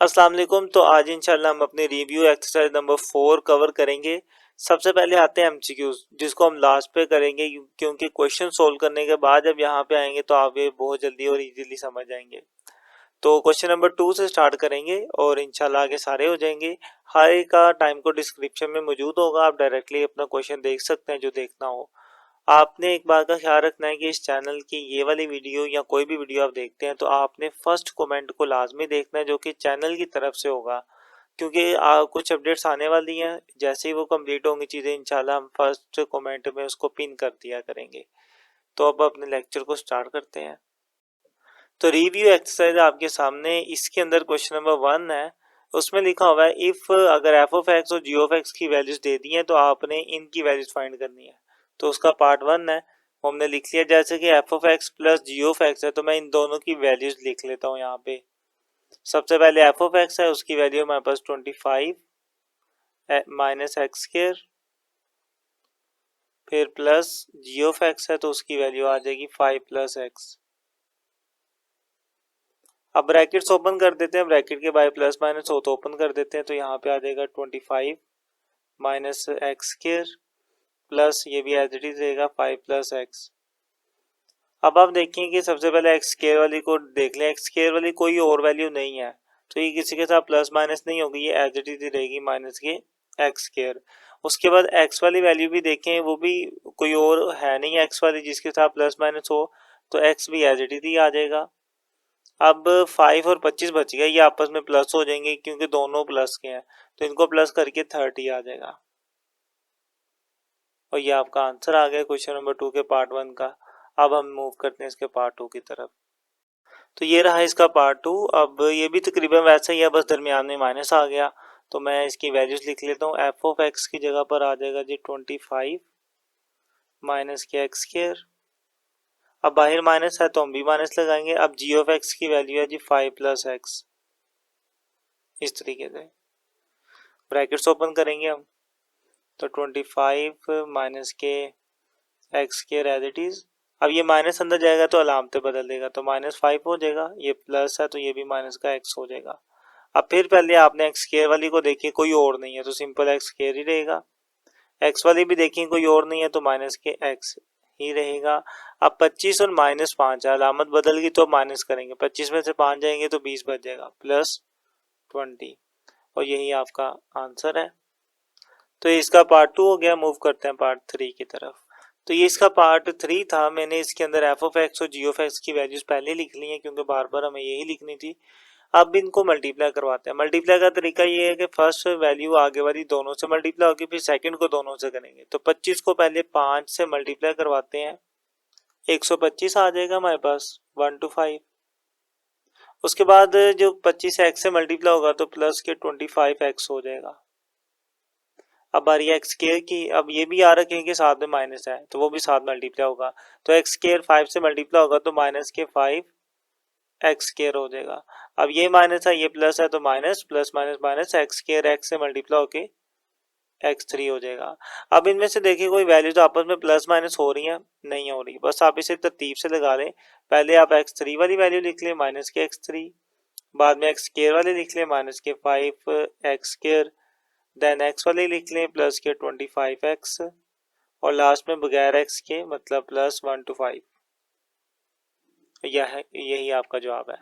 अस्सलाम वालेकुम। तो आज इंशाल्लाह हम अपनी रिव्यू एक्सरसाइज नंबर 4 कवर करेंगे। सबसे पहले आते हैं एमसीक्यूज, जिसको हम लास्ट पे करेंगे क्योंकि क्वेश्चन सोल्व करने के बाद जब यहाँ पे आएंगे तो आप ये बहुत जल्दी और इजीली समझ जाएंगे। तो क्वेश्चन नंबर 2 से स्टार्ट करेंगे और इंशाल्लाह आगे सारे हो जाएंगे। हर एक का टाइम को डिस्क्रिप्शन में मौजूद होगा, आप डायरेक्टली अपना क्वेश्चन देख सकते हैं जो देखना हो। आपने एक बात का ख्याल रखना है कि इस चैनल की ये वाली वीडियो या कोई भी वीडियो आप देखते हैं तो आपने फर्स्ट कमेंट को लाजमी देखना है, जो कि चैनल की तरफ से होगा, क्योंकि कुछ अपडेट्स आने वाली हैं। जैसे ही वो कंप्लीट होंगी चीज़ें इंशाल्लाह हम फर्स्ट कमेंट में उसको पिन कर दिया करेंगे। तो अब अपने लेक्चर को स्टार्ट करते हैं। तो रिव्यू एक्सरसाइज आपके सामने, इसके अंदर क्वेश्चन नंबर 1 है। उसमें लिखा हुआ है इफ अगर एफ ऑफ एक्स और जी ऑफ एक्स की वैल्यूज दे दी हैं तो आपने इनकी वैल्यूज फाइंड करनी है। तो उसका पार्ट 1 है, वो हमने लिख लिया। जैसे कि f of x plus g of x है तो मैं इन दोनों की वैल्यूज लिख लेता हूँ यहाँ पे। सबसे पहले एफ ऑफ एक्स है, उसकी वैल्यू हमारे पास 25 माइनस एक्स स्क्वायर, फिर प्लस जी ऑफ एक्स है तो उसकी वैल्यू आ जाएगी 5 प्लस एक्स। अब ब्रैकेट्स ओपन कर देते हैं, ब्रैकेट के बाय प्लस माइनस हो तो ओपन कर देते हैं, तो यहाँ पे आ जाएगा 25 माइनस एक्स स्क्वायर प्लस ये भी एज इट इज रहेगा 5 प्लस एक्स। अब आप देखें कि सबसे पहले एक्स स्क्वायर वाली को देख लें। एक्स स्क्वायर वाली कोई और वैल्यू नहीं है तो ये किसी के साथ प्लस माइनस नहीं होगी, ये एज इट इज रहेगी माइनस के एक्स स्क्वायर। उसके बाद एक्स वाली वैल्यू भी देखें, वो भी कोई और है नहीं एक्स वाली जिसके साथ प्लस माइनस हो, तो एक्स भी एज इट इज ही आ जाएगा। अब 5 और 25 बच गया, ये आपस में प्लस हो जाएंगे क्योंकि दोनों प्लस के हैं, तो इनको प्लस करके 30 आ जाएगा। और ये आपका आंसर आ गया क्वेश्चन नंबर 2 के पार्ट 1 का। अब हम मूव करते हैं इसके पार्ट 2 की तरफ। तो ये रहा इसका पार्ट 2। अब ये भी तकरीबन वैसा ही है, बस दरमियान में माइनस आ गया। तो मैं इसकी वैल्यूज लिख लेता हूँ। एफ ऑफ एक्स की जगह पर आ जाएगा जी 25 माइनस के एक्स स्क्वायर। अब बाहर माइनस है तो हम भी माइनस लगाएंगे। अब जी ऑफ एक्स की वैल्यू है जी 5 प्लस एक्स। इस तरीके से ब्रैकेट्स ओपन करेंगे हम, तो 25 माइनस के x square as it is. अब ये माइनस अंदर जाएगा तो अलामतें बदल देगा, तो -5 हो जाएगा। ये प्लस है तो ये भी माइनस का एक्स हो जाएगा। अब फिर पहले आपने एक्स स्क्वायर वाली को देखिए, कोई और नहीं है तो सिंपल एक्स स्क्वायर ही रहेगा। एक्स वाली भी देखिए कोई और नहीं है तो माइनस के एक्स ही रहेगा। अब 25 और -5 है, अलामत बदल गई तो माइनस करेंगे। 25 में से 5 जाएंगे तो 20 बच जाएगा प्लस 20, और यही आपका आंसर है। तो इसका पार्ट 2 हो गया। मूव करते हैं पार्ट 3 की तरफ। तो ये इसका पार्ट 3 था। मैंने इसके अंदर एफ ऑफ एक्स और जी ऑफ एक्स की वैल्यूज पहले लिख ली हैं क्योंकि बार बार हमें यही लिखनी थी। अब इनको मल्टीप्लाई करवाते हैं। मल्टीप्लाई का तरीका ये है कि फर्स्ट वैल्यू आगे वाली दोनों से मल्टीप्लाई होगी, फिर सेकंड को दोनों से करेंगे। तो 25 को पहले 5 से मल्टीप्लाई करवाते हैं, 125 आ जाएगा हमारे पास 1 to 5। उसके बाद जो 25 एक्स से मल्टीप्लाई होगा तो प्लस के 25 एक्स हो जाएगा। अब बारी एक्स स्क्वायर की। अब ये भी याद रखें कि साथ में माइनस है तो वो भी साथ मल्टीप्लाई होगा, तो एक्स स्क्वायर 5 से मल्टीप्लाई होगा तो माइनस के 5 एक्स स्क्वायर हो जाएगा। अब ये माइनस है ये प्लस है तो minus plus minus minus x square x से मल्टीप्लाई होके x3 हो जाएगा। अब इनमें से देखिए कोई वैल्यूज आपस में प्लस माइनस हो रही हैं? नहीं हो रही, बस आप इसे तरतीब से लगा लें। पहले आप x3 वाली वैल्यू लिख लें माइनस के x3, बाद में एक्स स्क्वायर वाली लिख लें माइनस के 5 एक्स स्क्वायर, देन एक्स वाली लिख लें प्लस के 25 एक्स, और लास्ट में बगैर एक्स के मतलब प्लस 1 to 5। यही आपका जवाब है।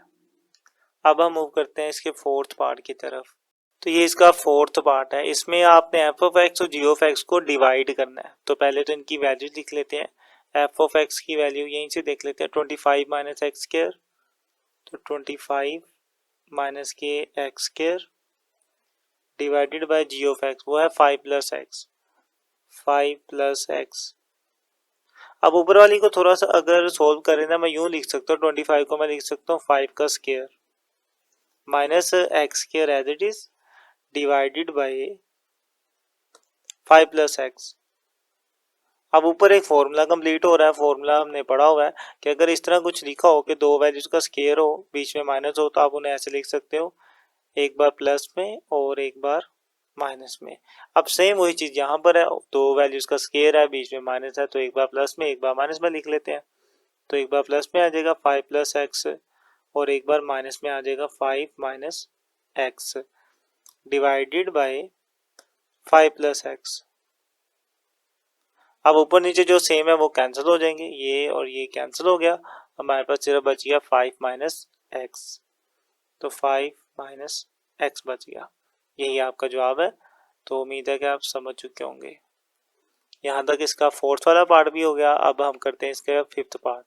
अब हम मूव करते हैं इसके फोर्थ पार्ट की तरफ। तो ये इसका फोर्थ पार्ट है। इसमें आपने एफ ऑफ एक्स और जी ऑफ एक्स को डिवाइड करना है। तो पहले तो इनकी वैल्यू लिख लेते हैं। एफ ऑफ एक्स की वैल्यू यहीं से देख लेते हैं, 25 माइनस एक्स स्क्वायर, तो 25 माइनस के x square divided by g of x, वो है 5 प्लस एक्स, 5 प्लस एक्स। अब ऊपर वाली को थोड़ा सा अगर सोल्व करें ना, मैं यूं लिख सकता हूँ, 25 को मैं लिख सकता हूँ 5 का square minus x square as it is divided by 5 plus x. अब ऊपर एक फॉर्मूला कंप्लीट हो रहा है। फॉर्मूला हमने पढ़ा हुआ है कि अगर इस तरह कुछ लिखा हो कि दो वैल्यूज का स्क्वायर हो, बीच में माइनस हो, तो आप उन्हें ऐसे लिख सकते हो, एक बार प्लस में और एक बार माइनस में। अब सेम वही चीज यहाँ पर है, दो वैल्यूज का स्क्वायर है, बीच में माइनस है, तो एक बार प्लस में एक बार माइनस में लिख लेते हैं। तो एक बार प्लस में आ जाएगा 5 प्लस एक्स और एक बार माइनस में आ जाएगा 5 minus x divided by 5 plus x. अब ऊपर नीचे जो सेम है वो कैंसिल हो जाएंगे, ये और ये कैंसिल हो गया, हमारे पास सिर्फ बच गया 5 माइनस एक्स, तो 5 माइनस एक्स बच गया। यही आपका जवाब है। तो उम्मीद है कि आप समझ चुके होंगे। यहाँ तक इसका फोर्थ वाला पार्ट भी हो गया। अब हम करते हैं इसके फिफ्थ पार्ट।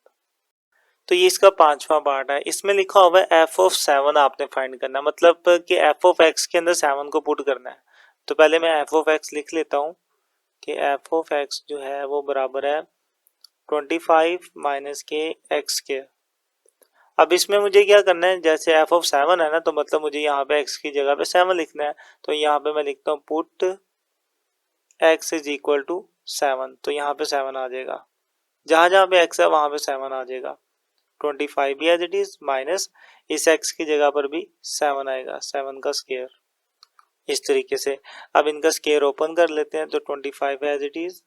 तो ये इसका पांचवा पार्ट है। इसमें लिखा हुआ है एफ ऑफ 7 आपने फाइंड करना है, मतलब कि एफ ऑफ एक्स के अंदर 7 को पुट करना है। तो पहले मैं एफ ऑफ एक्स लिख लेता हूँ कि एफ ऑफ एक्स जो है वो बराबर है 25 माइनस के एक्स के। अब इसमें मुझे क्या करना है, जैसे एफ ऑफ 7 है ना, तो मतलब मुझे यहाँ पे एक्स की जगह पे 7 लिखना है। तो यहाँ पे मैं लिखता हूँ put x is equal to 7, तो यहाँ पे 7 आ जाएगा। जहाँ जहाँ पे एक्स है वहाँ पे 7 आ जाएगा। 25 भी एज इट इज माइनस इस एक्स की जगह पर भी 7 आएगा, 7 का स्क्वायर, इस तरीके से। अब इनका स्क्वायर ओपन कर लेते हैं, तो 25 एज इट इज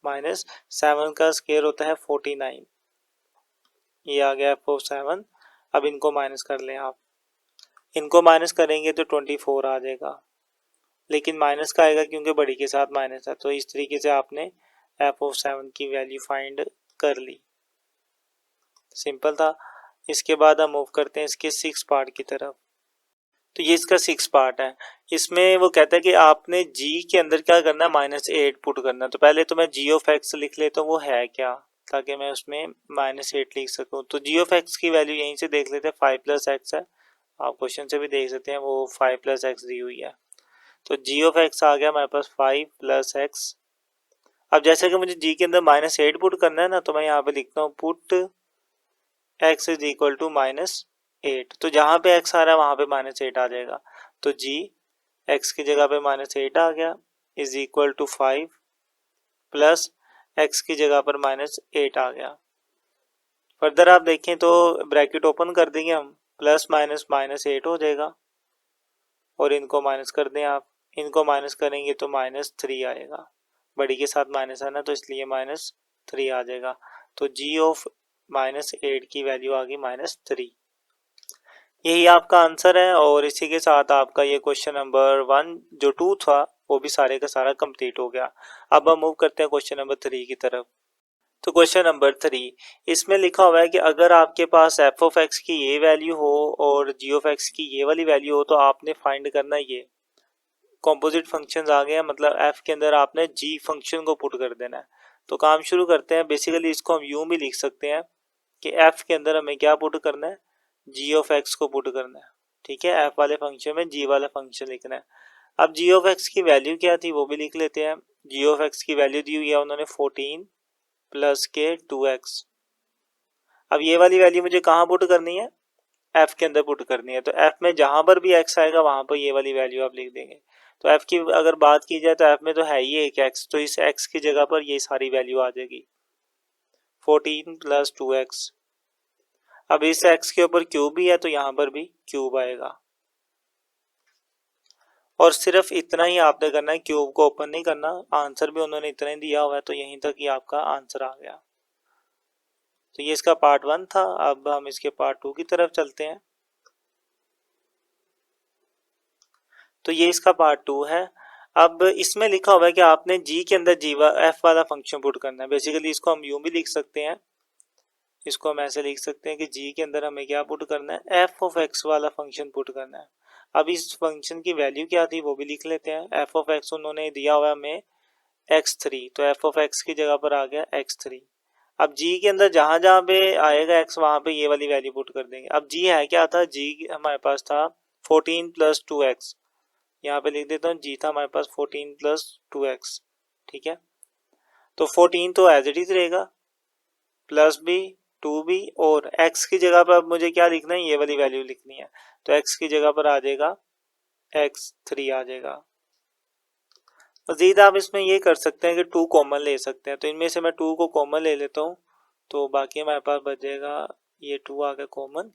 माइनस 7 का स्क्वायर होता है 49, ये आ गया एफ ऑफ 7। अब इनको माइनस कर लें आप, इनको माइनस करेंगे तो 24 आ जाएगा, लेकिन माइनस का आएगा क्योंकि बड़ी के साथ माइनस है। तो इस तरीके से आपने एफ ऑफ 7 की वैल्यू फाइंड कर ली। सिंपल था। इसके बाद हम मूव करते हैं इसके 6 पार्ट की तरफ। तो ये इसका 6 पार्ट है। इसमें वो कहता है कि आपने g के अंदर क्या करना है, -8 पुट करना है। तो पहले तो मैं g ऑफ x लिख लेता हूँ, वो है क्या, ताकि मैं उसमें -8 लिख सकूँ। तो g ऑफ x की वैल्यू यहीं से देख लेते हैं, 5 प्लस एक्स है। आप क्वेश्चन से भी देख सकते हैं, वो 5 प्लस एक्स दी हुई है। तो g ऑफ x आ गया हमारे पास 5 प्लस एक्स। अब जैसे कि मुझे g के अंदर -8 पुट करना है ना, तो मैं यहाँ पे लिखता हूँ put x is equal to -8। तो जहाँ पे x आ रहा है वहाँ पे -8 आ जाएगा। तो g x की जगह पे -8 आ गया is equal to 5 plus x की जगह पर -8 आ गया। फर्दर आप देखें तो ब्रैकेट ओपन कर देंगे हम, प्लस माइनस -8 हो जाएगा, और इनको माइनस कर दें आप, इनको माइनस करेंगे तो -3 आएगा। बड़ी के साथ माइनस है ना, तो इसलिए -3 आ जाएगा। तो g ऑफ -8 की वैल्यू आ गई -3। यही आपका आंसर है। और इसी के साथ आपका ये क्वेश्चन नंबर 1 जो 2 था वो भी सारे का सारा कंप्लीट हो गया। अब हम मूव करते हैं क्वेश्चन नंबर 3 की तरफ। तो क्वेश्चन नंबर 3, इसमें लिखा हुआ है कि अगर आपके पास एफ ऑफ एक्स की ये वैल्यू हो और जी ऑफ एक्स की ये वाली वैल्यू हो, तो आपने फाइंड करना ये कॉम्पोजिट फंक्शंस आ गए हैं, मतलब एफ के अंदर आपने जी फंक्शन को पुट कर देना है। तो काम शुरू करते हैं। बेसिकली इसको हम यूं भी लिख सकते हैं कि एफ के अंदर हमें क्या पुट करना है, जी ऑफ एक्स को पुट करना है। ठीक है, एफ वाले फंक्शन में जी वाला फंक्शन लिखना है। अब जी ऑफ एक्स की वैल्यू क्या थी वो भी लिख लेते हैं। जी ऑफ एक्स की वैल्यू दी हुई है उन्होंने 14 प्लस के 2x। अब ये वाली वैल्यू मुझे कहाँ पुट करनी है, एफ के अंदर पुट करनी है। तो एफ में जहां पर भी x आएगा वहां पर ये वाली वैल्यू आप लिख देंगे। तो एफ की अगर बात की जाए तो एफ में तो है ही एक x, तो इस x की जगह पर ये सारी वैल्यू आ जाएगी 14 प्लस 2x। अब इस x के ऊपर क्यूब भी है तो यहाँ पर भी क्यूब आएगा। और सिर्फ इतना ही आपने करना है, क्यूब को ओपन नहीं करना। आंसर भी उन्होंने इतना ही दिया हुआ है, तो यहीं तक ही आपका आंसर आ गया। तो ये इसका पार्ट 1 था। अब हम इसके पार्ट 2 की तरफ चलते हैं। तो ये इसका पार्ट 2 है। अब इसमें लिखा हुआ है कि आपने g के अंदर f वाला फंक्शन पुट करना है। बेसिकली इसको हम यूं भी लिख सकते हैं, इसको हम ऐसे लिख सकते हैं कि g के अंदर हमें क्या पुट करना है, f ऑफ x वाला फंक्शन पुट करना है। अब इस फंक्शन की वैल्यू क्या थी वो भी लिख लेते हैं। f ऑफ x उन्होंने दिया हुआ है हमें x3, तो f ऑफ x की जगह पर आ गया x3। अब g के अंदर जहां जहां पे आएगा x वहां पे ये वाली वैल्यू पुट कर देंगे। अब g है क्या था, g हमारे पास था 14 प्लस 2x। यहाँ पे लिख देता हूँ g था हमारे पास 14 प्लस 2x। ठीक है, तो 14 तो एज इट इज रहेगा, प्लस भी 2 भी, और x की जगह पर अब मुझे क्या लिखना है, ये वाली वैल्यू लिखनी है। तो x की जगह पर आ जाएगा x3 आ जाएगा। मजीद आप इसमें ये कर सकते हैं कि 2 कॉमन ले सकते हैं। तो इनमें से मैं 2 को कॉमन ले लेता हूँ, तो बाकी हमारे पास बचेगा ये 2 आ गया कॉमन,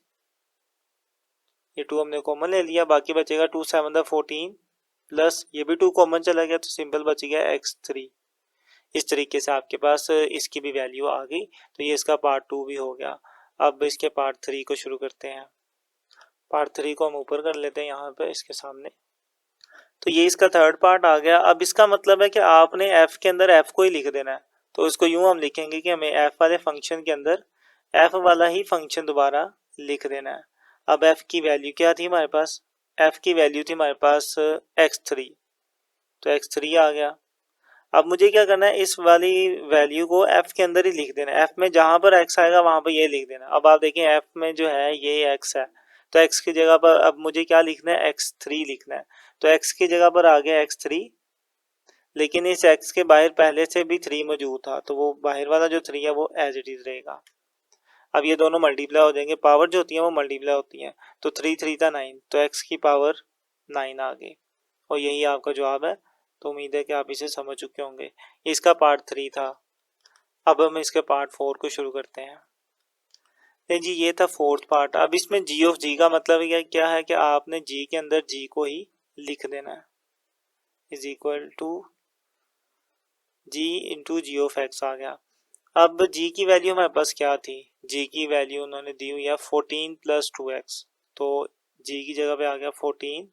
ये 2 हमने कॉमन ले लिया, बाकी बचेगा 2 7 14 प्लस ये भी 2 कॉमन चला गया, तो सिंपल बच गया x3। इस तरीके से आपके पास इसकी भी वैल्यू आ गई। तो ये इसका पार्ट 2 भी हो गया। अब इसके पार्ट 3 को शुरू करते हैं। पार्ट 3 को हम ऊपर कर लेते हैं यहाँ पे इसके सामने। तो ये इसका थर्ड पार्ट आ गया। अब इसका मतलब है कि आपने f के अंदर f को ही लिख देना है। तो इसको यूं हम लिखेंगे कि हमें f वाले फंक्शन के अंदर f वाला ही फंक्शन दोबारा लिख देना है। अब f की वैल्यू क्या थी हमारे पास? f की वैल्यू थी हमारे पास x3, तो x3 आ गया। अब मुझे क्या करना है, इस वाली वैल्यू को f के अंदर ही लिख देना है। f में जहां पर x आएगा वहां पर ये लिख देना। अब आप देखें f में जो है ये x है, तो x की जगह पर अब मुझे क्या लिखना है, x3 लिखना है। तो x की जगह पर आ गया x3, लेकिन इस x के बाहर पहले से भी 3 मौजूद था, तो वो बाहर वाला जो 3 है वो एज इट इज रहेगा। अब ये दोनों मल्टीप्लाई हो जाएंगे, पावर जो होती है वो मल्टीप्लाई होती है, तो 3 3 था 9, तो x की पावर 9 आ गई, और यही आपका जवाब है। तो उम्मीद है कि आप इसे समझ चुके होंगे। इसका पार्ट 3 था। अब हम इसके पार्ट 4 को शुरू करते हैं। नहीं जी, ये था फोर्थ पार्ट। अब इसमें g ऑफ g का मतलब क्या है कि आपने g के अंदर g को ही लिख देना है, is equal to g into G of x आ गया। अब g की वैल्यू हमारे पास क्या थी? g की वैल्यू उन्होंने दी हुई है 14 प्लस 2x, तो g की जगह पे आ गया 14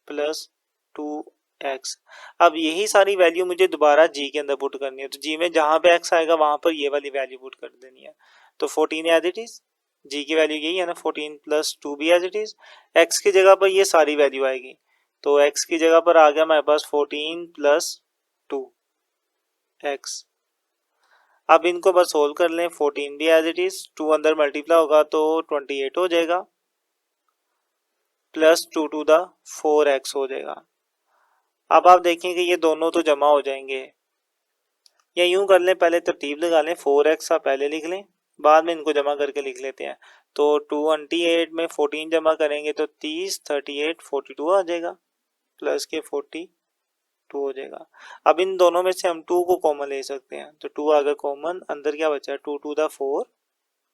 प्लस 2x। अब यही सारी वैल्यू मुझे दोबारा g के अंदर पुट करनी है, तो g में जहां पे x आएगा वहां पर ये वाली वैल्यू पुट कर देनी है। तो 14 एज इट इज, g की वैल्यू यही है ना, 14 प्लस 2 भी एज इट इज। x की जगह पर ये सारी वैल्यू आएगी, तो x की जगह पर आ गया हमारे पास 14 प्लस 2x। अब इनको बस सोल्व कर लें, 14 भी एज इट इज, 2 अंदर मल्टीप्लाई होगा तो 28 हो जाएगा, प्लस 2 टू द 4x हो जाएगा। अब आप देखें कि ये दोनों तो जमा हो जाएंगे, या यूं कर लें, पहले तरतीब लगा लें, 4x आप पहले लिख लें, बाद में इनको जमा करके लिख लेते हैं। तो 28 में 14 जमा करेंगे तो 30, 38, 42 आ जाएगा, प्लस के 42 हो जाएगा। अब इन दोनों में से हम 2 को कॉमन ले सकते हैं, तो 2 आ गया कॉमन, अंदर क्या बचा, 2 टू द 4,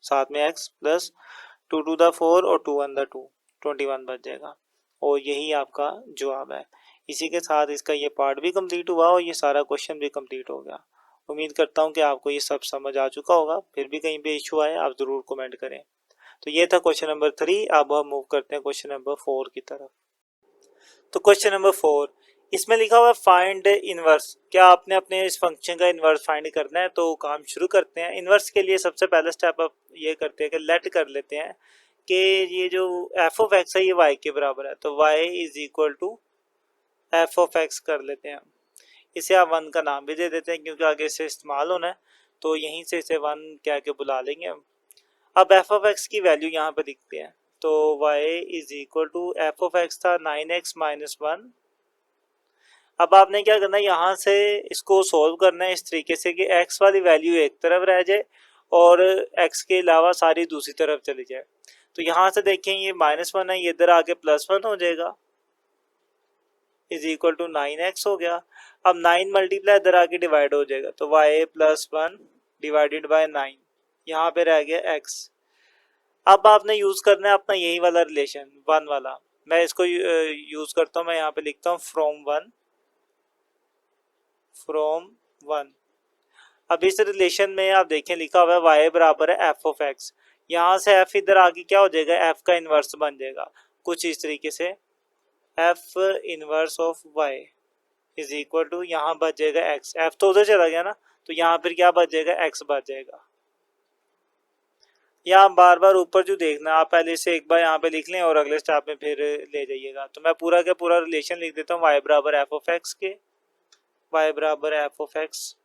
साथ में x प्लस 2 टू द 4 और 2 अंदर 2, 21 बच जाएगा, और यही आपका जवाब है। इसी के साथ इसका ये पार्ट भी कंप्लीट हुआ और ये सारा क्वेश्चन भी कंप्लीट हो गया। उम्मीद करता हूँ कि आपको ये सब समझ आ चुका होगा। फिर भी कहीं पे इशू आए आप ज़रूर कमेंट करें। तो ये था क्वेश्चन नंबर 3। अब हम मूव करते हैं क्वेश्चन नंबर 4 की तरफ। तो क्वेश्चन नंबर 4, इसमें लिखा हुआ है फाइंड इनवर्स। क्या आपने अपने इस फंक्शन का इनवर्स फाइंड करना है? तो काम शुरू करते हैं। इनवर्स के लिए सबसे पहला स्टेप आप ये करते हैं कि लेट कर लेते हैं कि ये जो एफ ऑफ एक्स है ये वाई के बराबर है, तो Y is equal to F of x कर लेते हैं। इसे आप 1 का नाम भी दे देते हैं क्योंकि आगे से इस्तेमाल होना है, तो यहीं से इसे 1 कह के बुला लेंगे हम। अब एफ ऑफ एक्स की वैल्यू यहाँ पे लिखते हैं, तो y is equal to F of x था 9x माइनस 1। अब आपने क्या करना है, यहाँ से इसको सोल्व करना है इस तरीके से कि x वाली वैल्यू एक तरफ रह जाए और x के अलावा सारी दूसरी तरफ चली जाए। तो यहाँ से देखें ये -1 है, ये इधर आके +1 हो जाएगा, इज इक्वल टू 9x हो गया। अब 9 मल्टीप्लाई इधर आके डिवाइड हो जाएगा, तो y प्लस 1 डिवाइडेड बाय 9, यहाँ पे रह गया x। अब आपने यूज करना है अपना यही वाला रिलेशन 1 वाला। मैं इसको यूज करता हूँ, मैं यहाँ पे लिखता हूँ फ्रॉम 1। अब इस रिलेशन में आप देखें लिखा हुआ है y बराबर है एफ ऑफ एक्स। यहाँ से f इधर आगे क्या हो जाएगा, f का इन्वर्स बन जाएगा कुछ इस तरीके से, f inverse of y is equal to यहाँ बच जाएगा x। f तो उधर चला गया ना, तो यहाँ फिर क्या बच जाएगा, x बच जाएगा। यहाँ बार बार ऊपर जो देखना, आप पहले से एक बार यहाँ पे लिख लें और अगले स्टेप में फिर ले जाइएगा। तो मैं पूरा का पूरा रिलेशन लिख देता हूँ, y बराबर एफ ऑफ एक्स के, y बराबर एफ ऑफ एक्स।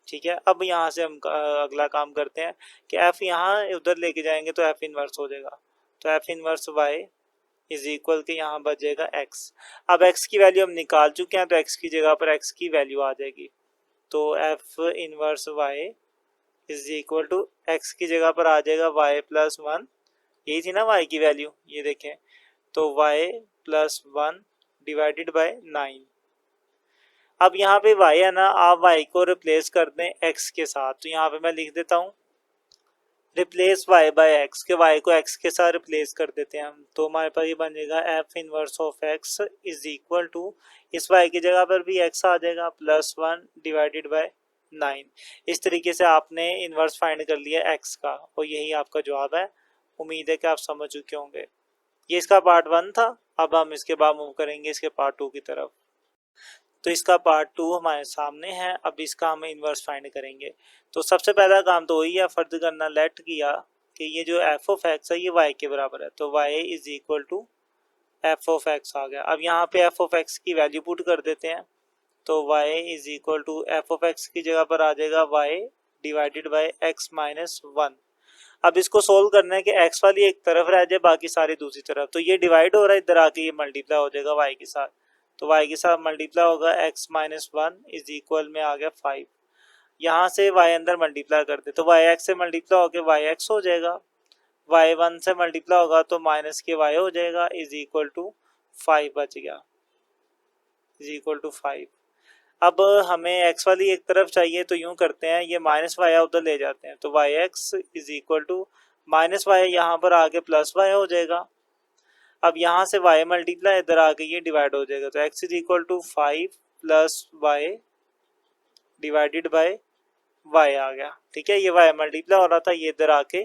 ठीक है, अब यहाँ से हम अगला काम करते हैं कि f यहाँ उधर लेके जाएंगे तो f इनवर्स हो जाएगा, तो f inverse y is equal के यहाँ बच जाएगा x। अब x की वैल्यू हम निकाल चुके हैं, तो x की जगह पर x की वैल्यू आ जाएगी, तो f inverse y is equal to x की जगह पर आ जाएगा y प्लस 1, यही थी ना y की वैल्यू, ये देखें, तो y प्लस 1 डिवाइडेड बाय 9। अब यहाँ पे y है ना, आप y को रिप्लेस कर दें x के साथ, तो यहाँ पे मैं लिख देता हूँ रिप्लेस y बाय x, के y को x के साथ रिप्लेस कर देते हैं हम, तो हमारे पास ये बन जाएगा f inverse of x is equal to, इस y की जगह पर भी x आ जाएगा, प्लस 1 डिवाइडेड बाय 9। इस तरीके से आपने इनवर्स फाइंड कर लिया x का, और यही आपका जवाब है। उम्मीद है कि आप समझ चुके होंगे। ये इसका पार्ट 1 था। अब हम इसके बाद मूव करेंगे इसके पार्ट 2 की तरफ। तो इसका पार्ट 2 हमारे सामने है। अब इसका हम इन्वर्स फाइंड करेंगे। तो सबसे पहला काम तो वही है, फर्ज करना। लेट किया कि ये जो एफ ऑफ एक्स है ये वाई के बराबर है, तो Y is equal to F of x आ गया। अब यहाँ पे एफ ऑफ एक्स की वैल्यू पुट कर देते हैं, तो y is equal to F of x की जगह पर आ जाएगा y divided by x minus 1। अब इसको सोल्व करना है कि x वाली एक तरफ रह जाए, बाकी सारी दूसरी तरफ। तो ये डिवाइड हो रहा है, इधर आके ये मल्टीप्लाई हो जाएगा y के साथ, तो y के साथ मल्टीप्लाई होगा x माइनस 1 इज इक्वल में आ गया 5। यहाँ से y अंदर मल्टीप्लाई कर दे, तो y x से मल्टीप्लाई होकर y x हो जाएगा, y 1 से मल्टीप्लाई होगा तो माइनस के y हो जाएगा, इज इक्वल टू 5 बच गया, इज इक्वल टू 5। अब हमें x वाली एक तरफ चाहिए, तो यूं करते हैं, ये माइनस वाई उधर ले जाते हैं, तो y x is equal to minus y यहाँ पर आके प्लस वाई हो जाएगा। अब यहाँ से y मल्टीप्लाई इधर आके ये डिवाइड हो जाएगा, तो x is equal to 5 plus y divided by y आ गया। ठीक है, ये y मल्टीप्लाई हो रहा था, ये इधर आके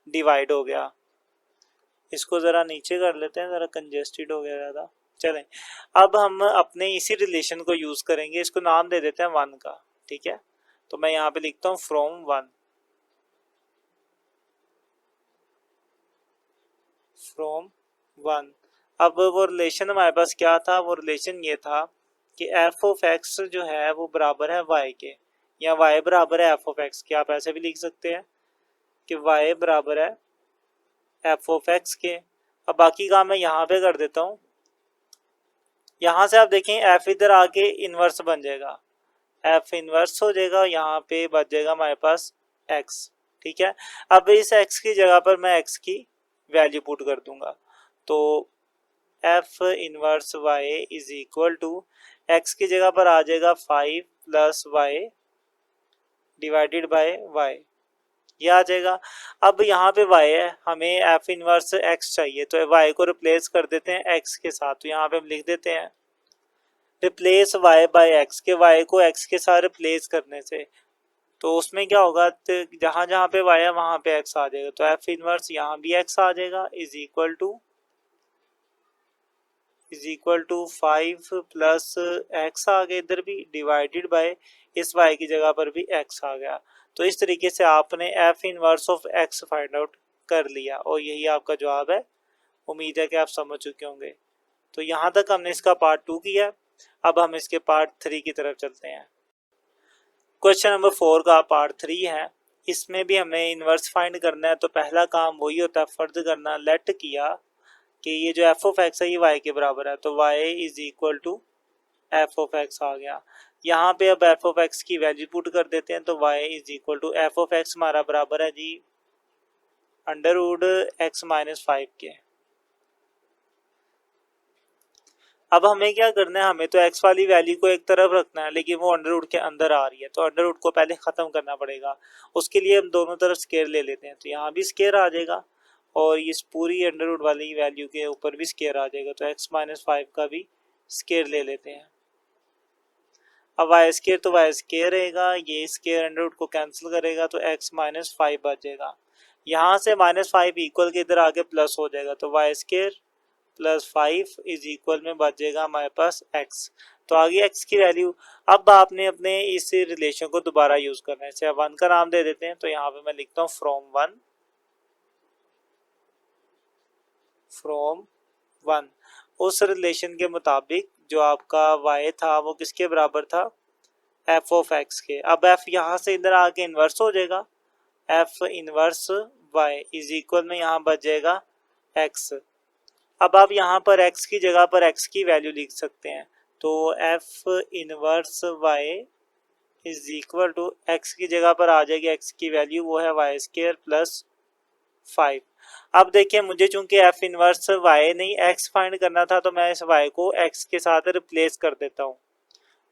डिवाइड हो गया। इसको जरा नीचे कर लेते हैं, जरा कंजेस्टेड हो गया ज़्यादा। चलें, अब हम अपने इसी रिलेशन को यूज करेंगे, इसको नाम दे देते हैं 1 का। ठीक है, तो मैं यहाँ पे लिखता हूँ फ्रॉम 1, फ्रॉम 1। अब वो रिलेशन हमारे पास क्या था, वो रिलेशन ये था कि एफ ऑफ एक्स जो है वो बराबर है वाई के, या वाई बराबर है एफ ऑफ एक्स के। आप ऐसे भी लिख सकते हैं कि वाई बराबर है एफ ऑफ एक्स के। अब बाकी काम मैं यहाँ पे कर देता हूँ। यहाँ से आप देखें एफ इधर आके इनवर्स बन जाएगा, एफ इनवर्स हो जाएगा, यहाँ पे बच जाएगा हमारे पास एक्स। ठीक है, अब इस एक्स की जगह पर मैं एक्स की वैल्यू पुट कर दूंगा, तो f inverse y is equal to x की जगह पर आ जाएगा 5 plus y divided by y, ये आ जाएगा। अब यहाँ पे y है, हमें एफ इनवर्स x चाहिए, तो y को रिप्लेस कर देते हैं x के साथ, तो यहाँ पे हम लिख देते हैं रिप्लेस y बाय x, के y को x के साथ रिप्लेस करने से तो उसमें क्या होगा, तो जहाँ जहाँ पे y है वहाँ पे x आ जाएगा, तो एफ इनवर्स यहाँ भी x आ जाएगा, is equal to 5 plus x आ गया इधर भी, डिवाइडेड बाय इस y की जगह पर भी x आ गया। तो इस तरीके से आपने F inverse of x find out कर लिया, और यही आपका जवाब है। उम्मीद है कि आप समझ चुके होंगे। तो यहाँ तक हमने इसका पार्ट 2 किया, अब हम इसके पार्ट 3 की तरफ चलते हैं। क्वेश्चन नंबर 4 का पार्ट 3 है, इसमें भी हमें इनवर्स फाइंड करना है। तो पहला काम वही होता है, फर्ज करना। लेट किया कि ये जो एफ ऑफ एक्स है ये वाई के बराबर है, तो Y is equal to F of x आ गया। यहाँ पे अब एफ ऑफ एक्स की वैल्यू पुट कर देते हैं, तो Y is equal to F of x हमारा बराबर है जी अंडर रूट एक्स माइनस 5 के। अब हमें क्या करना है, हमें तो x वाली वैल्यू को एक तरफ रखना है, लेकिन वो अंडर रूट के अंदर आ रही है, तो अंडर रूट को पहले ख़त्म करना पड़ेगा। उसके लिए हम दोनों तरफ स्केयर ले लेते हैं, तो यहाँ भी स्केयर आ जाएगा और इस पूरी अंडर रूट वाली वैल्यू के ऊपर भी स्केयर आ जाएगा, तो x माइनस 5 का भी स्केयर ले लेते हैं। अब वाई स्केयर तो वाई स्केयर रहेगा, ये स्केयर अंडर रूट को कैंसिल करेगा, तो x माइनस 5 बच जाएगा। यहाँ से माइनस 5 इक्वल के इधर आके प्लस हो जाएगा, तो y square plus 5 is equal में बच जाएगा हमारे पास x। तो आगे x की वैल्यू, अब आपने अपने इस रिलेशन को दोबारा यूज करना है। इसे 1 का नाम दे देते हैं, तो यहाँ पे मैं लिखता हूँ फ्रॉम 1। उस रिलेशन के मुताबिक जो आपका y था वो किसके बराबर था, f ऑफ x के। अब f यहाँ से इधर आके इन्वर्स हो जाएगा, f inverse y is equal में यहाँ बच जाएगा x। अब आप यहाँ पर x की जगह पर x की वैल्यू लिख सकते हैं, तो f inverse y is equal to x की जगह पर आ जाएगी x की वैल्यू, वो है वाई स्केयर प्लस 5। अब देखिए, मुझे चूंकि f इनवर्स y नहीं x फाइंड करना था, तो मैं इस y को x के साथ रिप्लेस कर देता हूँ।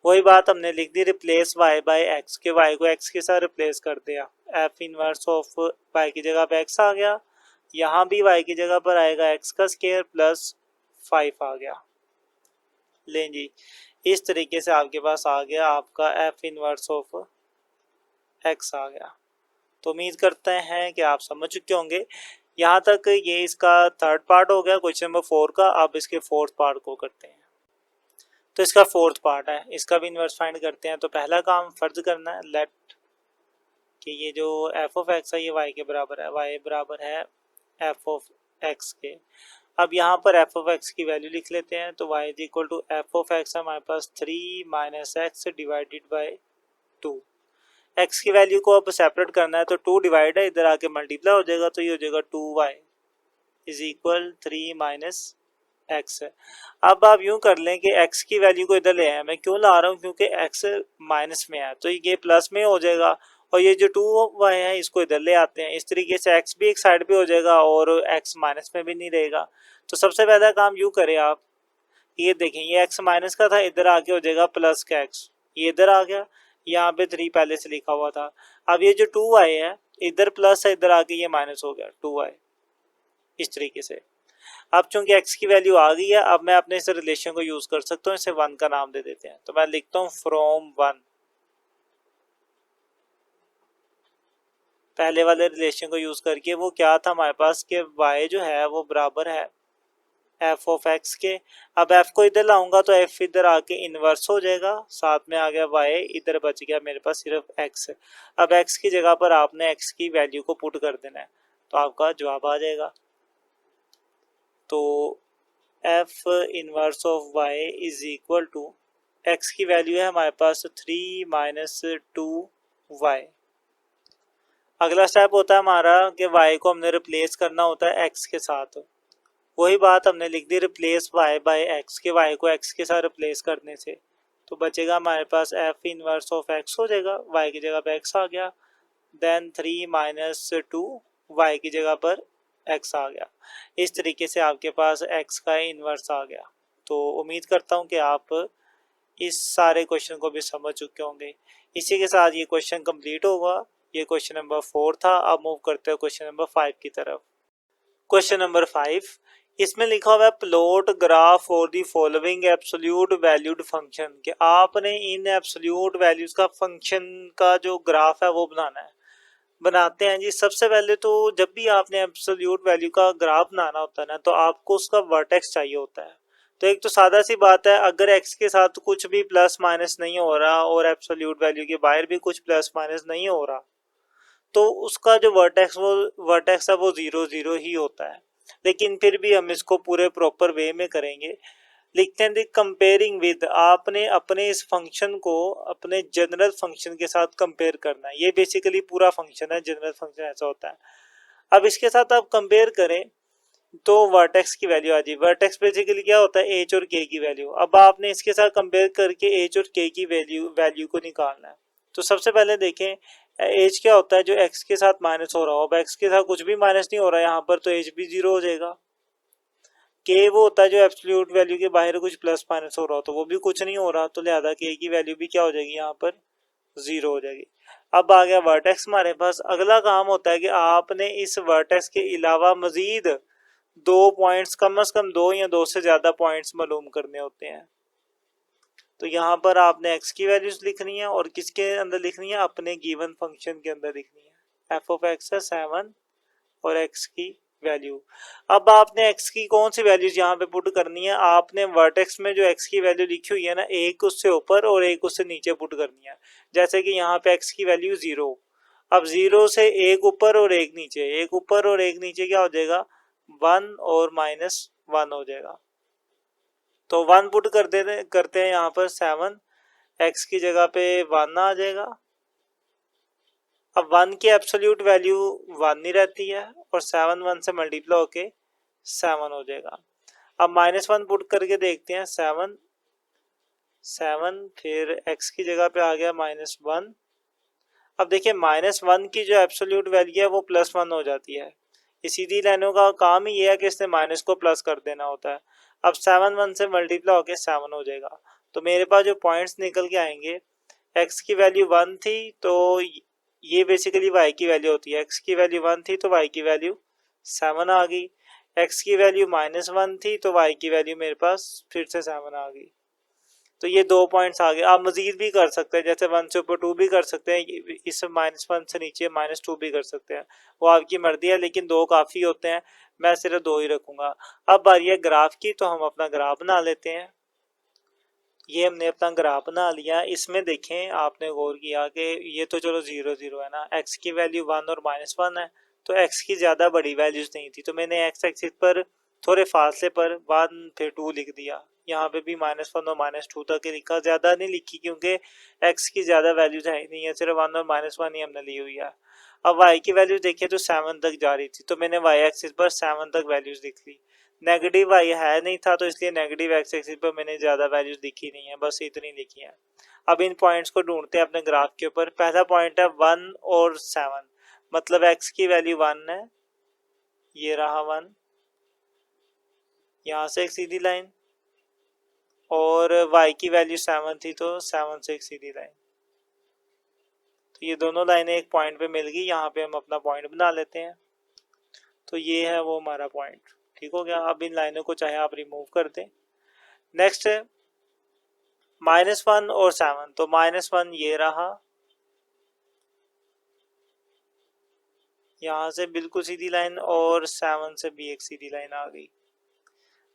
वही बात हमने लिख दी, रिप्लेस y बाय x, के y को x के साथ रिप्लेस कर दिया, f इनवर्स ऑफ y की जगह पर x आ गया, यहाँ भी y की जगह पर आएगा x का स्केयर प्लस 5 आ गया। लें जी, इस तरीके से आपके पास आ गया आपका f इनवर्स ऑफ x आ गया। तो उम्मीद करते हैं कि आप समझ चुके होंगे। यहाँ तक ये इसका थर्ड पार्ट हो गया क्वेश्चन नंबर 4 का। अब इसके फोर्थ पार्ट को करते हैं। तो इसका फोर्थ पार्ट है, इसका भी इन्वर्स फाइंड करते हैं। तो पहला काम फर्ज करना है लेट कि ये जो एफ ऑफ एक्स है ये वाई के बराबर है, वाई बराबर है एफ ऑफ एक्स के। अब यहाँ पर एफ ऑफ एक्स की वैल्यू लिख लेते हैं। तो Y is equal to F of x है हमारे पास 3 minus x divided by 2। X की वैल्यू को अब सेपरेट करना है, तो 2 डिवाइड है, इधर आके मल्टीप्लाई हो जाएगा, तो ये हो जाएगा 2y is equal 3 minus x है। अब आप यूं कर लें कि x की वैल्यू को इधर ले आए। मैं क्यों ला रहा हूँ, क्योंकि x माइनस में है तो ये प्लस में हो जाएगा, और ये जो 2y है इसको इधर ले आते हैं। इस तरीके से x भी एक साइड पे हो जाएगा और x माइनस में भी नहीं रहेगा। तो सबसे पहला काम यूं करें आप, ये देखें ये x माइनस का था, इधर आके हो जाएगा प्लस का x, ये इधर आ गया, यहाँ पे 3 पहले से लिखा हुआ था। अब ये जो 2y है इधर प्लस है, इधर आके ये माइनस हो गया 2y, इस तरीके से। अब चूंकि x की वैल्यू आ गई है, अब मैं अपने इस रिलेशन को यूज कर सकता हूँ, इसे 1 का नाम दे देते हैं। तो मैं लिखता हूँ फ्रॉम 1, पहले वाले रिलेशन को यूज करके। वो क्या था हमारे पास कि y जो है वो बराबर है एफ ऑफ एक्स के। अब f को इधर लाऊंगा तो f इधर आके इनवर्स हो जाएगा, साथ में आ गया y, इधर बच गया मेरे पास सिर्फ x। अब x की जगह पर आपने x की वैल्यू को पुट कर देना है, तो आपका जवाब आ जाएगा। तो f inverse of y is equal to x की वैल्यू है हमारे पास 3 माइनस 2y। अगला स्टेप होता है हमारा कि y को हमने रिप्लेस करना होता है x के साथ। वही बात हमने लिख दी, रिप्लेस y बाय x के, y को x के साथ रिप्लेस करने से। तो बचेगा हमारे पास f इनवर्स ऑफ x हो जाएगा, y की जगह पर x आ गया, देन 3 माइनस 2 y की जगह पर x आ गया। इस तरीके से आपके पास x का इनवर्स आ गया। तो उम्मीद करता हूँ कि आप इस सारे क्वेश्चन को भी समझ चुके होंगे। इसी के साथ ये क्वेश्चन कंप्लीट होगा। ये क्वेश्चन नंबर 4 था। अब मूव करते हैं क्वेश्चन नंबर 5 की तरफ। क्वेश्चन नंबर 5, इसमें लिखा हुआ है plot graph for the following absolute valued function, कि आपने इन एब्सोल्यूट वैल्यूज का फंक्शन का जो ग्राफ है वो बनाना है। बनाते हैं जी। सबसे पहले तो जब भी आपने एब्सोल्यूट वैल्यू का ग्राफ बनाना होता है ना, तो आपको उसका वर्टेक्स चाहिए होता है। तो एक तो सादा सी बात है, अगर x के साथ कुछ भी प्लस माइनस नहीं हो रहा और एब्सोल्यूट वैल्यू के बाहर भी कुछ प्लस माइनस नहीं हो रहा, तो उसका जो वर्टेक्स है वो 0 0 ही होता है। लेकिन फिर भी हम इसको पूरे प्रॉपर वे में करेंगे। लिखते हैं कंपेयरिंग विद, आपने अपने इस फंक्शन को अपने जनरल फंक्शन के साथ कंपेयर करना है। ये बेसिकली पूरा फंक्शन है, जनरल फंक्शन ऐसा होता है। अब इसके साथ आप कंपेयर करें तो वर्टेक्स की वैल्यू आ जाए। वर्टेक्स बेसिकली क्या होता है, एच और के की वैल्यू। अब आपने इसके साथ कंपेयर करके एच और के की वैल्यू को निकालना है। तो सबसे पहले देखें एच क्या होता है, जो एक्स के साथ माइनस हो रहा हो। अब एक्स के साथ कुछ भी माइनस नहीं हो रहा है यहाँ पर, तो एच भी 0 हो जाएगा। के वो होता है जो एब्सोल्यूट वैल्यू के बाहर कुछ प्लस माइनस हो रहा हो, तो वो भी कुछ नहीं हो रहा, तो लिहाजा के की वैल्यू भी क्या हो जाएगी यहाँ पर 0 हो जाएगी। अब आ गया वर्टेक्स हमारे पास। अगला काम होता है कि आपने इस वर्टेक्स के अलावा मजीद 2 पॉइंट्स, कम से कम 2 या 2 से ज्यादा पॉइंट्स मालूम करने होते हैं। तो यहाँ पर आपने x की वैल्यूज लिखनी है और किसके अंदर लिखनी है, अपने गिवन फंक्शन के अंदर लिखनी है। f ऑफ x है 7 और x की वैल्यू। अब आपने x की कौन सी वैल्यूज यहाँ पे पुट करनी है, आपने वर्टेक्स में जो x की वैल्यू लिखी हुई है ना, एक उससे ऊपर और एक उससे नीचे पुट करनी है। जैसे कि यहाँ पे x की वैल्यू 0, अब 0 से एक ऊपर और एक नीचे, एक ऊपर और एक नीचे क्या हो जाएगा 1 और -1 हो जाएगा। तो 1 पुट करते हैं यहाँ पर 7, x की जगह पे 1 आ जाएगा। अब 1 की एब्सोल्यूट वैल्यू 1 नहीं रहती है और 7 1 से मल्टीप्लाई होके 7 हो जाएगा। अब -1 पुट करके देखते हैं, 7 फिर x की जगह पे आ गया -1। अब देखिए -1 की जो एब्सोल्यूट वैल्यू है वो +1 हो जाती है। ये सीधी लाइनों का काम ही ये है कि इसने माइनस को प्लस कर देना होता है। अब 7 1 से मल्टीप्लाई होके 7 हो जाएगा। तो मेरे पास जो पॉइंट्स निकल के आएंगे, x की वैल्यू 1 थी तो ये बेसिकली y की वैल्यू होती है। x की वैल्यू 1 थी तो y की वैल्यू 7 आ गई। x की वैल्यू -1 थी तो y की वैल्यू मेरे पास फिर से 7 आ गई। तो ये 2 पॉइंट्स आ गए। आप मजीद भी कर सकते हैं, जैसे 1 से ऊपर 2 भी कर सकते हैं, इस -1 से नीचे -2 भी कर सकते हैं, वो आपकी मर्जी है, लेकिन 2 काफ़ी होते हैं, मैं सिर्फ 2 ही रखूँगा। अब बारी है ग्राफ की, तो हम अपना ग्राफ बना लेते हैं। ये हमने अपना ग्राफ बना लिया। इसमें देखें, आपने गौर किया कि ये तो चलो 0 0 है ना, x की वैल्यू 1 और -1 है, तो x की ज़्यादा बड़ी वैल्यूज नहीं थी, तो मैंने x एक्सिस पर थोड़े फासले पर 1 फिर 2 लिख दिया। यहाँ पे भी -1 और -2 तक ही लिखा, ज़्यादा नहीं लिखी, क्योंकि x की ज़्यादा वैल्यूज है नहीं है, सिर्फ 1 और -1 ही हमने ली हुई है। अब y की वैल्यू देखिए तो 7 तक जा रही थी, तो मैंने y एक्सिस पर 7 तक वैल्यूज लिख ली। नेगेटिव y है नहीं था, तो इसलिए नेगेटिव x एक्सिस पर मैंने ज़्यादा वैल्यूज लिखी नहीं है, बस इतनी लिखी है। अब इन पॉइंट्स को ढूंढते हैं अपने ग्राफ के ऊपर। पहला पॉइंट है 1 और 7, मतलब x की वैल्यू 1 है, ये रहा 1, यहाँ से एक सीधी लाइन, और y की वैल्यू 7 थी, तो 7 से एक सीधी लाइन। तो ये दोनों लाइनें एक पॉइंट पे मिल गई, यहाँ पे हम अपना पॉइंट बना लेते हैं। तो ये है वो हमारा पॉइंट, ठीक हो गया। अब इन लाइनों को चाहे आप रिमूव कर दें। नेक्स्ट है -1 और 7, तो -1 ये रहा, यहाँ से बिल्कुल सीधी लाइन, और 7 से भी एक सीधी लाइन आ गई।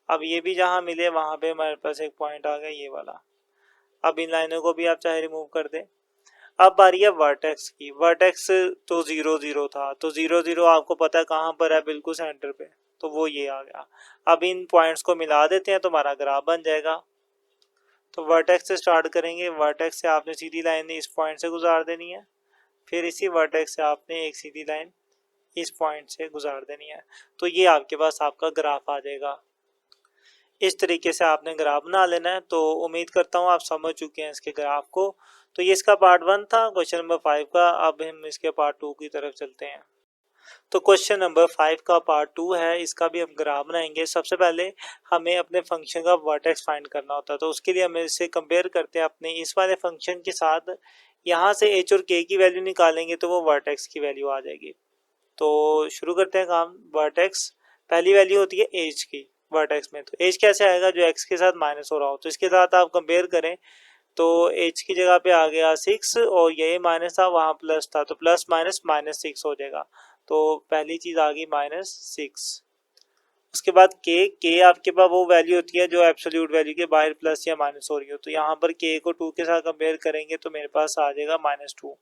अब ये भी जहाँ मिले वहां पे हमारे पास एक पॉइंट आ गया, ये वाला। अब इन लाइनों को भी आप चाहे रिमूव कर दें। अब बारी है वर्टेक्स की। वर्टेक्स तो 0 0 था, तो 0 0 आपको पता है कहाँ पर है, बिल्कुल सेंटर पे, तो वो ये आ गया। अब इन पॉइंट्स को मिला देते हैं तो हमारा ग्राफ बन जाएगा। तो वर्टेक्स से स्टार्ट करेंगे। वर्टेक्स से आपने सीधी लाइन इस पॉइंट से गुजार देनी है, फिर इसी वर्टेक्स से आपने एक सीधी लाइन इस पॉइंट से गुजार देनी है, तो ये आपके पास आपका ग्राफ आ जाएगा। इस तरीके से आपने ग्राफ बना लेना है। तो उम्मीद करता हूँ आप समझ चुके हैं इसके ग्राफ को। तो ये इसका पार्ट 1 था, क्वेश्चन नंबर 5 का। अब हम इसके पार्ट 2 की तरफ चलते हैं। तो क्वेश्चन नंबर 5 का पार्ट 2 है, इसका भी हम ग्राफ बनाएंगे। सबसे पहले हमें अपने फंक्शन का वर्टेक्स फाइंड करना होता है, तो उसके लिए हम इसे कंपेयर करते हैं अपने इस वाले फंक्शन के साथ। यहाँ से h और k की वैल्यू निकालेंगे तो वो वर्टेक्स की वैल्यू आ जाएगी। तो शुरू करते हैं काम। वर्टेक्स पहली वैल्यू होती है h की वर्टेक्स में, तो h कैसे आएगा, जो x के साथ माइनस हो रहा हो, तो इसके साथ आप कंपेयर करें तो h की जगह पे आ गया 6, और ये माइनस था, वहां प्लस था, तो प्लस माइनस -6 हो जाएगा। तो पहली चीज आ गई -6। उसके बाद k आपके पास वो वैल्यू होती है जो एब्सोल्यूट वैल्यू के बाहर प्लस या माइनस हो रही हो, तो यहाँ पर k को 2 के साथ कंपेयर करेंगे तो मेरे पास आ जाएगा -2,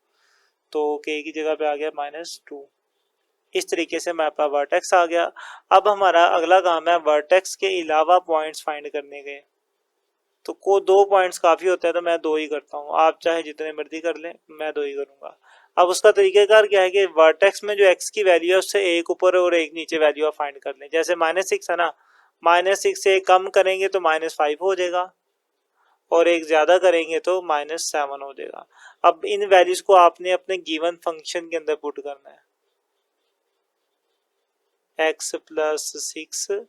तो k की जगह पे आ गया -2। इस तरीके से हमारे पास वर्टेक्स आ गया। अब हमारा अगला काम है वर्टेक्स के अलावा पॉइंट्स फाइंड करने के। तो को 2 पॉइंट्स काफी होते हैं, तो मैं 2 ही करता हूँ, आप चाहे जितने मर्जी कर लें, मैं 2 ही करूंगा। अब उसका तरीकेकार क्या है कि वर्टेक्स में जो x की वैल्यू है उससे एक ऊपर और एक नीचे वैल्यू आप फाइंड कर लें। जैसे -6 है ना, -6 से एक कम करेंगे तो -5 हो जाएगा, और एक ज्यादा करेंगे तो -7 हो जाएगा। अब इन वैल्यूज को आपने अपने गिवन फंक्शन के अंदर पुट करना है। x + 6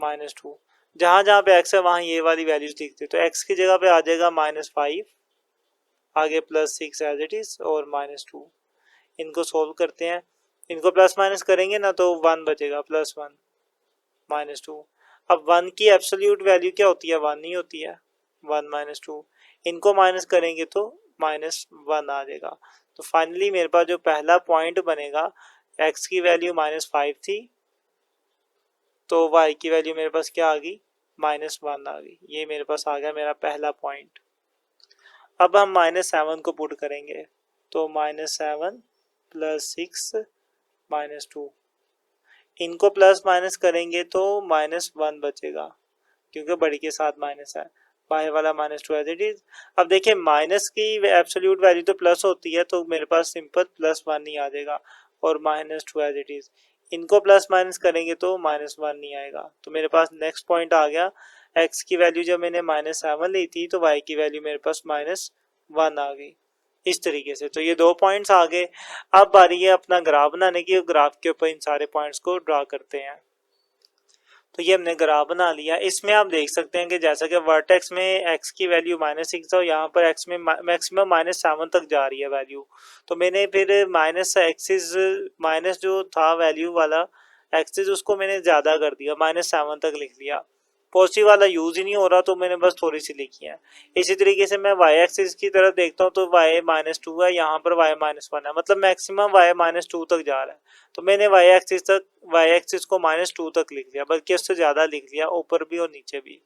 -2, जहां जहां पे x है वहां ये वाली वैल्यूज दिखती है, तो x की जगह पे आ जाएगा -5, आगे +6 एज इट इज, और -2। इनको सोल्व करते हैं, इनको प्लस माइनस करेंगे ना तो 1 बचेगा, +1 -2। अब 1 की एब्सोल्यूट वैल्यू क्या होती है, 1 ही होती है, 1 -2। इनको माइनस करेंगे तो -1 आ जाएगा। तो फाइनली मेरे पास जो पहला पॉइंट बनेगा, x की वैल्यू -5 थी, तो y की वैल्यू मेरे पास क्या आ गई, -1 आ गई। ये मेरे पास आ गया मेरा पहला पॉइंट। अब हम -7 को पुट करेंगे, तो -7 + 6 -2, इनको प्लस माइनस करेंगे तो -1 बचेगा, क्योंकि बड़ी के साथ माइनस है, बाहर वाला -2 एज इट इज। अब देखिए माइनस की एब्सोल्यूट वैल्यू तो प्लस होती है, तो मेरे पास सिंपल +1 ही आ जाएगा, और -2 एज इट इज। इनको प्लस माइनस करेंगे तो -1 नहीं आएगा। तो मेरे पास नेक्स्ट पॉइंट आ गया, x की वैल्यू जब मैंने -7 ली थी तो y की वैल्यू मेरे पास -1 आ गई। इस तरीके से तो ये 2 पॉइंट्स आ गए। अब बारी है अपना ग्राफ बनाने की, ग्राफ के ऊपर इन सारे पॉइंट्स को ड्रा करते हैं। तो ये हमने ग्राफ बना लिया। इसमें आप देख सकते हैं कि जैसा कि वर्टेक्स में x की वैल्यू -6 और यहाँ पर x में मैक्सिमम -7 तक जा रही है वैल्यू, तो मैंने फिर माइनस एक्सिस माइनस जो था वैल्यू वाला एक्सिस उसको मैंने ज़्यादा कर दिया, -7 तक लिख लिया। पॉजिटिव वाला यूज ही नहीं हो रहा, तो मैंने बस थोड़ी सी लिखी है। इसी तरीके से मैं वाई एक्सिस की तरफ देखता हूँ तो वाई -2 है, यहाँ पर वाई -1 है, मतलब मैक्सिमम वाई -2 तक जा रहा है। तो मैंने वाई एक्सिस को -2 तक लिख लिया, बल्कि उससे ज्यादा लिख लिया, ऊपर भी और नीचे भी।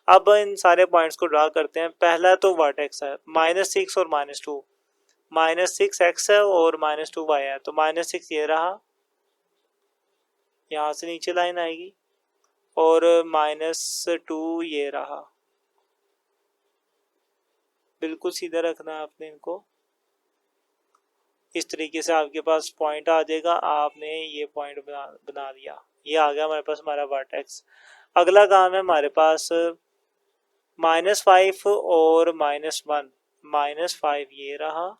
अब इन सारे पॉइंट्स को ड्रा करते हैं। पहला तो वर्टेक्स है -6 और -2, -6 x है और -2 y है, तो -6 ये रहा, यहाँ से नीचे लाइन आएगी, और -2 ये रहा। बिल्कुल सीधा रखना है आपने इनको, इस तरीके से आपके पास पॉइंट आ जाएगा। आपने ये पॉइंट बना दिया, ये आ गया हमारे पास हमारा वर्टेक्स। अगला काम है हमारे पास -5 और -1, -5 ये रहा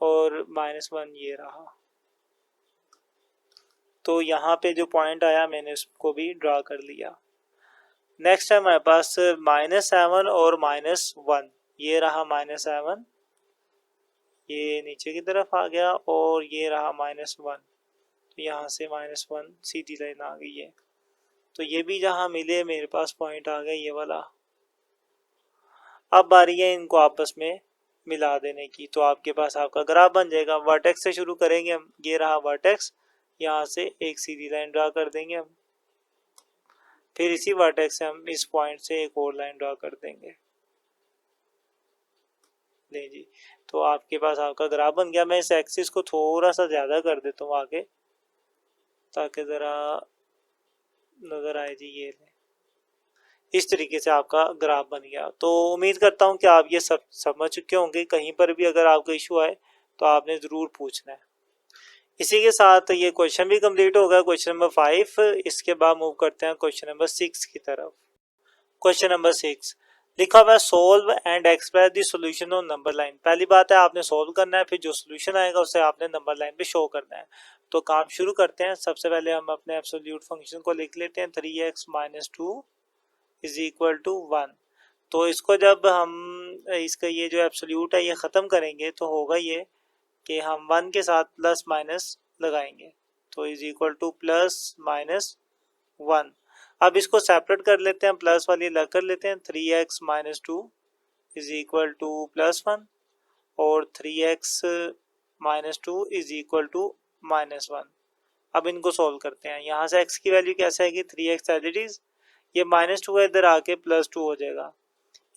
और -1 ये रहा। तो यहाँ पे जो पॉइंट आया मैंने उसको भी ड्रा कर लिया। नेक्स्ट है हमारे पास -7 और -1, ये रहा -7, ये नीचे की तरफ आ गया, और ये रहा -1, तो यहाँ से -1 सीधी लाइन आ गई है। तो ये भी जहाँ मिले मेरे पास पॉइंट आ गया ये वाला। अब बारी है इनको आपस में मिला देने की, तो आपके पास आपका ग्राफ बन जाएगा। वर्टेक्स से शुरू करेंगे हम, ये रहा वर्टेक्स, यहाँ से एक सीधी लाइन ड्रा कर देंगे हम, फिर इसी वर्टेक्स से हम इस पॉइंट से एक और लाइन ड्रा कर देंगे। नहीं जी, तो आपके पास आपका ग्राफ बन गया। मैं इस एक्सिस को थोड़ा सा ज्यादा कर देता हूँ आगे, ताकि जरा नजर आए जी। ये इस तरीके से आपका ग्राफ बन गया। तो उम्मीद करता हूँ कि आप ये सब समझ चुके होंगे। कहीं पर भी अगर आपको इशू आए तो आपने जरूर पूछना है। इसी के साथ ये क्वेश्चन भी कंप्लीट हो गया, क्वेश्चन नंबर 5। इसके बाद मूव करते हैं क्वेश्चन नंबर 6 की तरफ। क्वेश्चन नंबर 6 लिखा हुआ है solve and express the solution on number line. पहली बात है आपने सोल्व करना है, फिर जो सॉल्यूशन आएगा उसे आपने नंबर लाइन पे शो करना है। तो काम शुरू करते हैं। सबसे पहले हम अपने एब्सोल्यूट फंक्शन को लिख लेते हैं, 3x - 2 इज इक्वल टू 1। तो इसको जब हम इसका ये जो एब्सोल्यूट है ये ख़त्म करेंगे तो होगा ये कि हम 1 के साथ प्लस माइनस लगाएंगे, तो इज इक्वल टू +-1। अब इसको सेपरेट कर लेते हैं, प्लस वाली अलग कर लेते हैं। 3x - 2 इज इक्वल टू +1 और 3x - 2 इज इक्वल टू -1। अब इनको सोल्व करते हैं। यहाँ से x की वैल्यू कैसे आएगी, 3x एज इट इज, ये -2 है, इधर आके +2 हो जाएगा।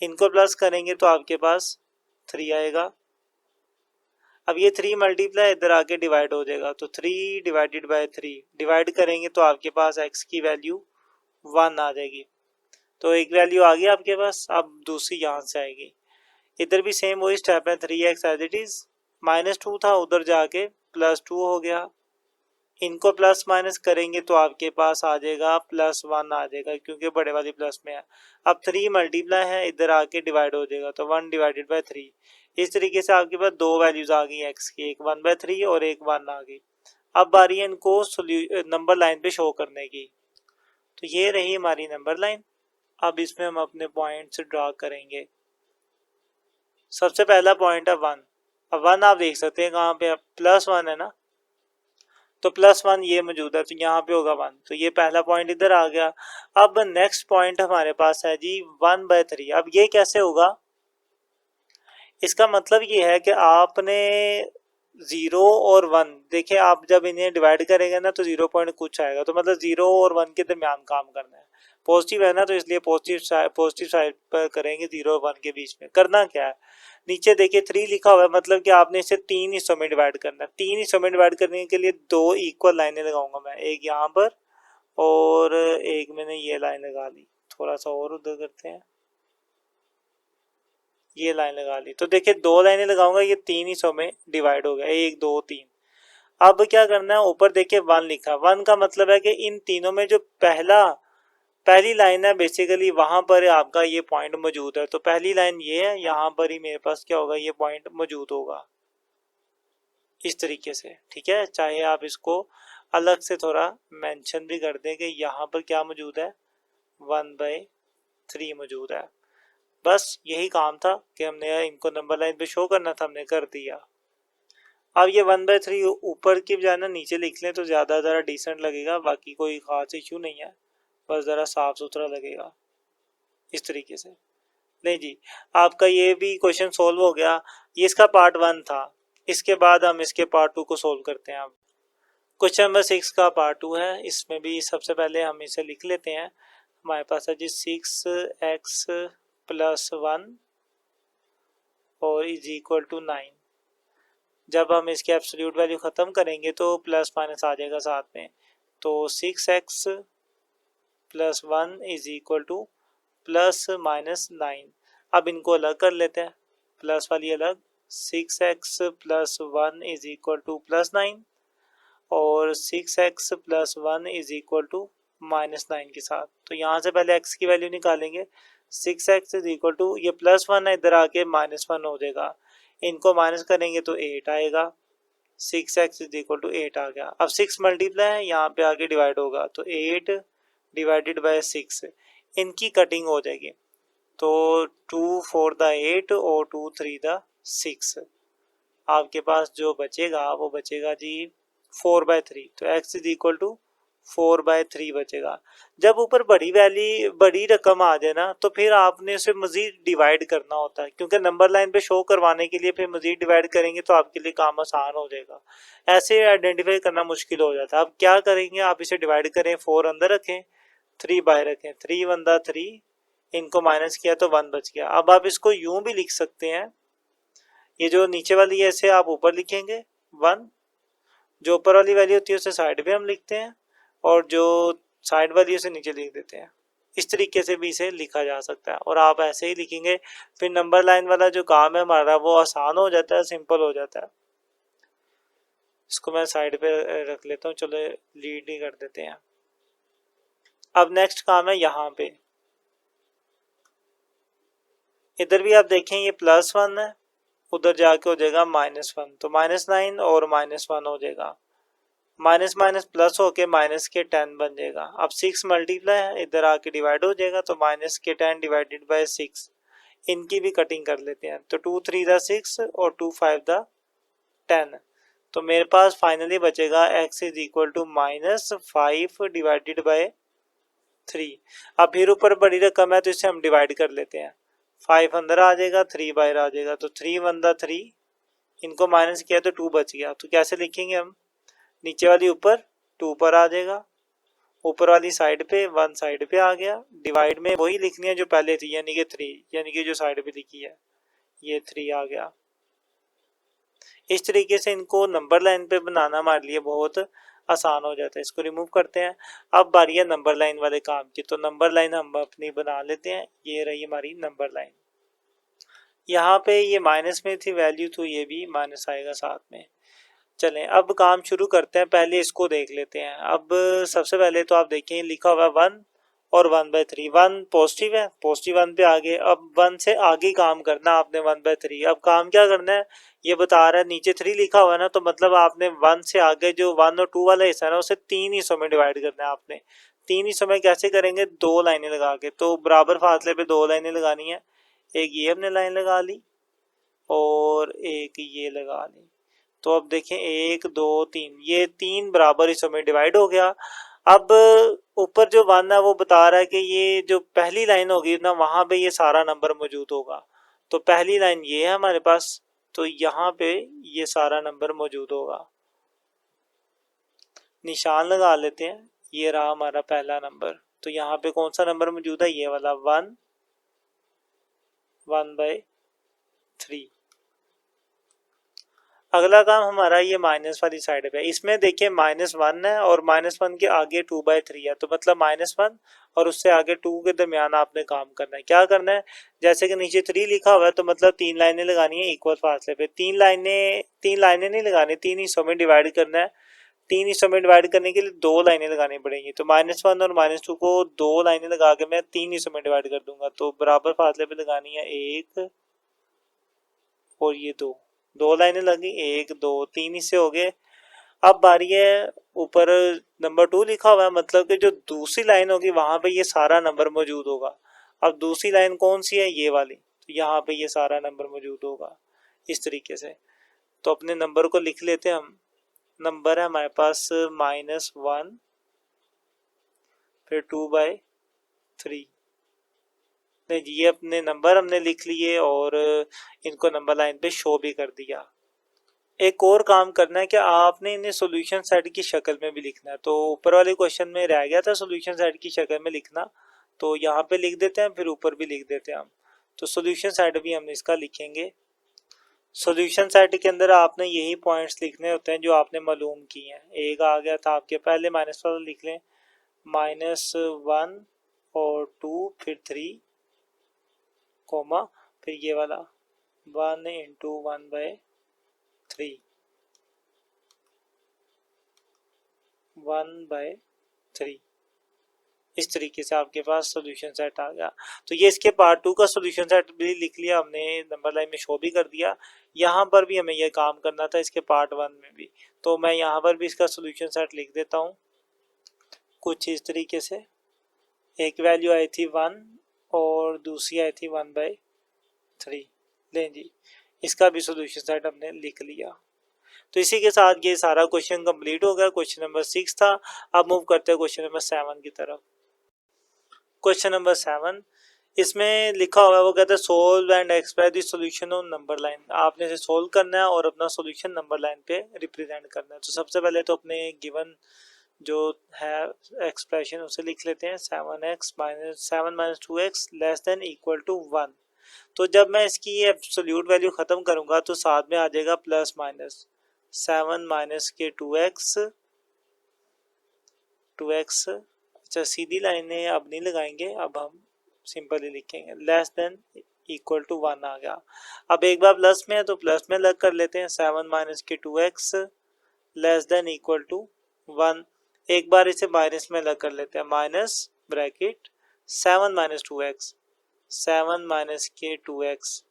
इनको प्लस करेंगे तो आपके पास 3 आएगा। अब ये 3 मल्टीप्लाई इधर आके डिवाइड हो जाएगा, तो 3 डिवाइडेड बाय 3 डिवाइड करेंगे तो आपके पास x की वैल्यू 1 आ जाएगी। तो एक वैल्यू आ गई आपके पास, अब दूसरी यहाँ से आएगी। इधर भी सेम वही स्टेप है, 3x एज इट इज, -2 था उधर जाके +2 हो गया। इनको प्लस माइनस करेंगे तो आपके पास आ जाएगा +1 आ जाएगा, क्योंकि बड़े वाली प्लस में है। अब 3 मल्टीप्लाई है, इधर आके डिवाइड हो जाएगा, तो 1 डिवाइडेड बाय 3। इस तरीके से आपके पास दो वैल्यूज आ गई x की, एक 1/3 और एक 1 आ गई। अब बारी है इनको नंबर लाइन पे शो करने की। तो ये रही हमारी नंबर लाइन। अब इसमें हम अपने पॉइंट्स ड्रा करेंगे। सबसे पहला पॉइंट है 1। अब 1 आप देख सकते हैं कहाँ पे, +1 है ना, तो +1 ये मौजूद है, तो यहाँ पे होगा 1। तो ये पहला पॉइंट इधर आ गया। अब नेक्स्ट पॉइंट हमारे पास है जी 1/3। अब ये कैसे होगा, इसका मतलब ये है कि आपने 0 और 1 देखिए, आप जब इन्हें डिवाइड करेंगे ना तो 0 पॉइंट कुछ आएगा, तो मतलब 0 और 1 के दरमियान काम करना है। पॉजिटिव है ना, तो इसलिए पॉजिटिव साइड पर करेंगे। 0 और 1 के बीच में करना क्या है, नीचे देखिए 3 लिखा हुआ है, मतलब कि आपने इसे 3 हिस्सों में डिवाइड करना है। 3 हिस्सों में डिवाइड करने के लिए 2 इक्वल लाइनें लगाऊंगा मैं, एक यहाँ पर और एक मैंने ये लाइन लगा ली। थोड़ा सा और उधर करते हैं, ये लाइन लगा ली। तो देखिए 2 लाइनें लगाऊंगा, ये 3 हिस्सों में डिवाइड हो गया, 1 2 3। अब क्या करना है, ऊपर देखिए 1 लिखा, 1 का मतलब है कि इन तीनों में जो पहली लाइन है बेसिकली वहां पर आपका ये पॉइंट मौजूद है। तो पहली लाइन ये है, यहाँ पर ही मेरे पास क्या होगा, ये पॉइंट मौजूद होगा इस तरीके से। ठीक है, चाहे आप इसको अलग से थोड़ा मेंशन भी कर दें कि यहाँ पर क्या मौजूद है, 1/3 मौजूद है। बस यही काम था कि हमने इनको नंबर लाइन पे शो करना था, हमने कर दिया। अब ये 1/3 ऊपर की बजाय ना नीचे लिख लें तो ज़्यादा डिसेंट लगेगा, बाकी कोई ख़ास इशू नहीं है। बस ज़रा साफ सुथरा लगेगा इस तरीके से। नहीं जी, आपका ये भी क्वेश्चन सोल्व हो गया। ये इसका पार्ट 1 था। इसके बाद हम इसके पार्ट 2 को सोल्व करते हैं। अब क्वेश्चन नंबर 6 का पार्ट 2 है। इसमें भी सबसे पहले हम इसे लिख लेते हैं। हमारे पास है जी 6x प्लस 1 और इज इक्वल टू 9। जब हम इसकी एब्सोल्यूट वैल्यू ख़त्म करेंगे तो प्लस माइनस आ जाएगा साथ में। तो 6x plus 1 is equal to plus minus 9। अब इनको अलग कर लेते हैं, प्लस वाली अलग। 6x plus 1 is equal to plus 9 और 6x plus 1 is equal to minus 9 के साथ। तो यहाँ से पहले x की वैल्यू निकालेंगे। 6x इज इक्वल टू, ये प्लस 1 है, इधर आके माइनस 1 हो जाएगा। इनको माइनस करेंगे तो 8 आएगा। 6x इज इक्वल टू 8 आ गया। अब 6 मल्टीप्लाई है, यहाँ पे आके डिवाइड होगा तो 8 डिवाइडेड बाय 6, इनकी कटिंग हो जाएगी। तो 2 4 द 8 और 2 3 द 6। आपके पास जो बचेगा वो बचेगा जी 4/3। तो x इज इक्वल टू 4/3 बचेगा। जब ऊपर बड़ी रकम आ जाए ना, तो फिर आपने उसे मजीद डिवाइड करना होता है, क्योंकि नंबर लाइन पे शो करवाने के लिए फिर मजीद डिवाइड करेंगे तो आपके लिए काम आसान हो जाएगा। ऐसे आइडेंटिफाई करना मुश्किल हो जाता है। अब क्या करेंगे, आप इसे डिवाइड करें, 4 अंदर रखें, 3 बाहर रखें, 3 1 दा 3, इनको माइनस किया तो 1 बच गया। अब आप इसको यूं भी लिख सकते हैं, ये जो नीचे वाली है इसे आप ऊपर लिखेंगे 1, जो ऊपर वाली वैल्यू होती है उसे साइड पे हम लिखते हैं और जो साइड वाली उसे नीचे लिख देते हैं। इस तरीके से भी इसे लिखा जा सकता है और आप ऐसे ही लिखेंगे, फिर नंबर लाइन वाला जो काम है हमारा वो आसान हो जाता है, सिंपल हो जाता है। इसको मैं साइड पे रख लेता हूँ, चलो लीड ही कर देते हैं। अब नेक्स्ट काम है यहाँ पे, इधर भी आप देखें ये +1 है, उधर जाके हो जाएगा -1, तो -9 और -1 हो जाएगा। माइनस माइनस प्लस होके माइनस के 10 बन जाएगा। अब 6 मल्टीप्लाई है, इधर आके डिवाइड हो जाएगा तो माइनस के 10 डिवाइडेड बाय 6। इनकी भी कटिंग कर लेते हैं, तो 2 3 द 6 और 2 5 द 10। तो मेरे पास फाइनली बचेगा x is equal to -5 divided by 3। अब फिर ऊपर बड़ी रकम है तो इसे हम डिवाइड कर लेते हैं। 5 अंदर आ जाएगा, 3 बाहर आ जाएगा, तो 3 1 द 3, इनको माइनस किया तो 2 बच गया। तो कैसे लिखेंगे हम, नीचे वाली ऊपर 2 पर आ जाएगा, ऊपर वाली साइड पे 1 साइड पे आ गया, डिवाइड में वही लिखनी है जो पहले थी, यानी कि 3, यानी कि जो साइड पे लिखी है ये 3 आ गया। इस तरीके से इनको नंबर लाइन पे बनाना हमारे लिए बहुत आसान हो जाता है। इसको रिमूव करते हैं। अब बारी है नंबर लाइन वाले काम की, तो नंबर लाइन हम अपनी बना लेते हैं। ये रही हमारी नंबर लाइन। यहाँ पे ये माइनस में थी वैल्यू, तो ये भी माइनस आएगा साथ में। चलें अब काम शुरू करते हैं, पहले इसको देख लेते हैं। अब सबसे पहले तो आप देखें लिखा हुआ है 1 और 1/3। 1 पॉजिटिव है, पॉजिटिव 1 पे आगे। अब 1 से आगे काम करना आपने 1/3। अब काम क्या करना है, ये बता रहा है, नीचे 3 लिखा हुआ है ना, तो मतलब आपने 1 से आगे जो 1 और 2 वाला हिस्सा है ना, उसे 3 हिस्सों में डिवाइड करना है आपने। 3 हिस्सों में कैसे करेंगे, 2 लाइनें लगा के। तो बराबर फासले पे 2 लाइनें लगानी है। एक ये हमने लाइन लगा ली और एक ये लगा ली। तो अब देखें 1 2 3, ये 3 बराबर हिस्सों में डिवाइड हो गया। अब ऊपर जो 1 है वो बता रहा है कि ये जो पहली लाइन होगी ना, वहां पे ये सारा नंबर मौजूद होगा। तो पहली लाइन ये है हमारे पास, तो यहाँ पे ये सारा नंबर मौजूद होगा। निशान लगा लेते हैं, ये रहा हमारा पहला नंबर। तो यहाँ पे कौन सा नंबर मौजूद है, ये वाला 1 1/3। अगला काम हमारा ये माइनस वाली साइड पे है। इसमें देखिए -1 है और -1 के आगे 2/3 है, तो मतलब -1 और उससे आगे 2 के दरमियान आपने काम करना है। क्या करना है, जैसे कि नीचे 3 लिखा हुआ है, तो मतलब 3 लाइनें लगानी है इक्वल फासले पे। 3 लाइनें नहीं लगानी, 3 हिस्सों में डिवाइड करना है। 3 हिस्सों में डिवाइड करने के लिए 2 लाइनें लगानी पड़ेंगी। तो -1 और -2 को 2 लाइनें लगा के मैं 3 हिस्सों में डिवाइड कर दूंगा। तो बराबर फासले पे लगानी है 1 और ये 2 लाइनें लगी, 1 2 3 हिस्से हो गए। अब बारी है, ऊपर नंबर 2 लिखा हुआ है, मतलब कि जो दूसरी लाइन होगी वहां पे ये सारा नंबर मौजूद होगा। अब दूसरी लाइन कौन सी है, ये वाली, तो यहाँ पे ये सारा नंबर मौजूद होगा इस तरीके से। तो अपने नंबर को लिख लेते हैं हम। नंबर है हमारे पास -1 फिर 2/3। नहीं जी, ये अपने नंबर हमने लिख लिए और इनको नंबर लाइन पे शो भी कर दिया। एक और काम करना है कि आपने इन्हें सॉल्यूशन सेट की शक्ल में भी लिखना है। तो ऊपर वाले क्वेश्चन में रह गया था सॉल्यूशन सेट की शक्ल में लिखना, तो यहाँ पे लिख देते हैं, फिर ऊपर भी लिख देते हैं हम। तो सॉल्यूशन सेट भी हम इसका लिखेंगे। सॉल्यूशन सेट के अंदर आपने यही पॉइंट्स लिखने होते हैं जो आपने मालूम किए हैं। एक आ गया था आपके, पहले माइनस वाला लिख लें, -1 और 2 फिर 3 कोमा फिर ये वाला 1 × 1/3 1/3। इस तरीके से आपके पास सॉल्यूशन सेट आ गया। तो ये इसके पार्ट 2 का सॉल्यूशन सेट भी लिख लिया हमने, नंबर लाइन में शो भी कर दिया। यहाँ पर भी हमें ये काम करना था इसके पार्ट 1 में भी, तो मैं यहाँ पर भी इसका सॉल्यूशन सेट लिख देता हूँ कुछ इस तरीके से। एक वैल्यू आई थी 1 और दूसरी आई थी 1/3। लें जी, इसका भी सॉल्यूशन सेट हमने लिख लिया। तो इसी के साथ ये सारा क्वेश्चन कंप्लीट हो गया। क्वेश्चन नंबर 6 था। अब मूव करते हैं क्वेश्चन नंबर 7 की तरफ। क्वेश्चन नंबर 7, इसमें लिखा हुआ है, वो कहता है solve and express the solution on number line. आपने इसे सोल्व करना है और अपना सॉल्यूशन नंबर लाइन पे रिप्रेजेंट करना है। तो सबसे पहले तो अपने गिवन जो है एक्सप्रेशन उसे लिख लेते हैं, 7 - 2x less than equal to 1। तो जब मैं इसकी ये एब्सोल्यूट वैल्यू खत्म करूंगा तो साथ में आ जाएगा प्लस माइनस 7 - के 2x। अच्छा, सीधी लाइनें अब नहीं लगाएंगे, अब हम सिंपली लिखेंगे लेस देन इक्वल टू 1 आ गया। अब एक बार प्लस में है तो प्लस में अलग कर लेते हैं, 7 - के 2x less than equal to 1। एक बार इसे माइनस में अलग कर लेते हैं, माइनस ब्रैकेट 7 - 2x 7 - के 2x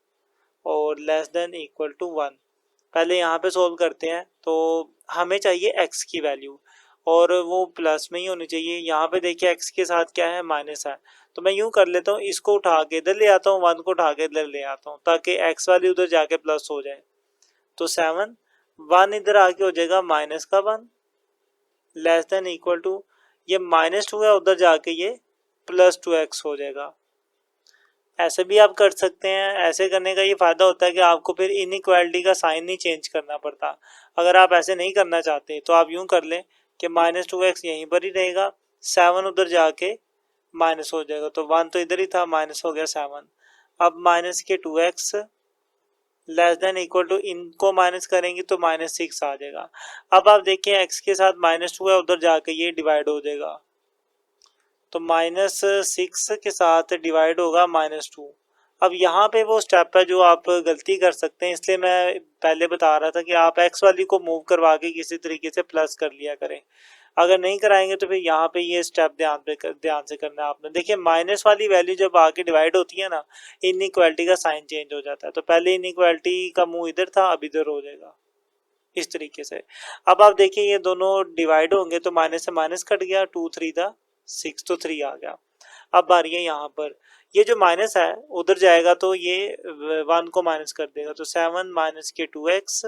और लेस देन इक्वल टू 1। पहले यहाँ पे सोल्व करते हैं। तो हमें चाहिए x की वैल्यू और वो प्लस में ही होनी चाहिए। यहाँ पे देखिए x के साथ क्या है, माइनस है। तो मैं यूं कर लेता हूँ, इसको उठा के इधर ले आता हूँ, 1 को उठा के इधर ले आता हूँ, ताकि x वाली उधर जाके प्लस हो जाए। तो 7 1 इधर आके हो जाएगा माइनस का 1 लेस देन इक्वल टू, ये -2 है, उधर जाके ये +2x हो जाएगा। ऐसे भी आप कर सकते हैं। ऐसे करने का ये फायदा होता है कि आपको फिर इनइक्वालिटी का साइन नहीं चेंज करना पड़ता। अगर आप ऐसे नहीं करना चाहते तो आप यूं कर लें कि -2x यहीं पर ही रहेगा, 7 उधर जाके माइनस हो जाएगा। तो 1 तो इधर ही था, माइनस हो गया 7। अब माइनस के 2x less than equal to, इनको माइनस करेंगे तो -6 आ जाएगा। अब आप देखिए x के साथ -2 है, उधर जाके ये डिवाइड हो जाएगा, तो -6 के साथ डिवाइड होगा -2। अब यहाँ पे वो स्टेप है जो आप गलती कर सकते हैं, इसलिए मैं पहले बता रहा था कि आप x वाली को मूव करवा के किसी तरीके से प्लस कर लिया करें। अगर नहीं कराएंगे तो फिर यहाँ पे ये स्टेप ध्यान से करना है आपने। देखिए माइनस वाली वैल्यू जब आगे डिवाइड होती है ना, इनइक्वालिटी का साइन चेंज हो जाता है। तो पहले इनइक्वालिटी का मुंह इधर था, अब इधर हो जाएगा इस तरीके से। अब आप देखिए ये दोनों डिवाइड होंगे तो माइनस से माइनस कट गया, 2 3 था 6, तो 3 आ गया। अब बारी है यहाँ पर, ये जो माइनस है उधर जाएगा तो ये 1 को माइनस कर देगा, तो 7 - के 2x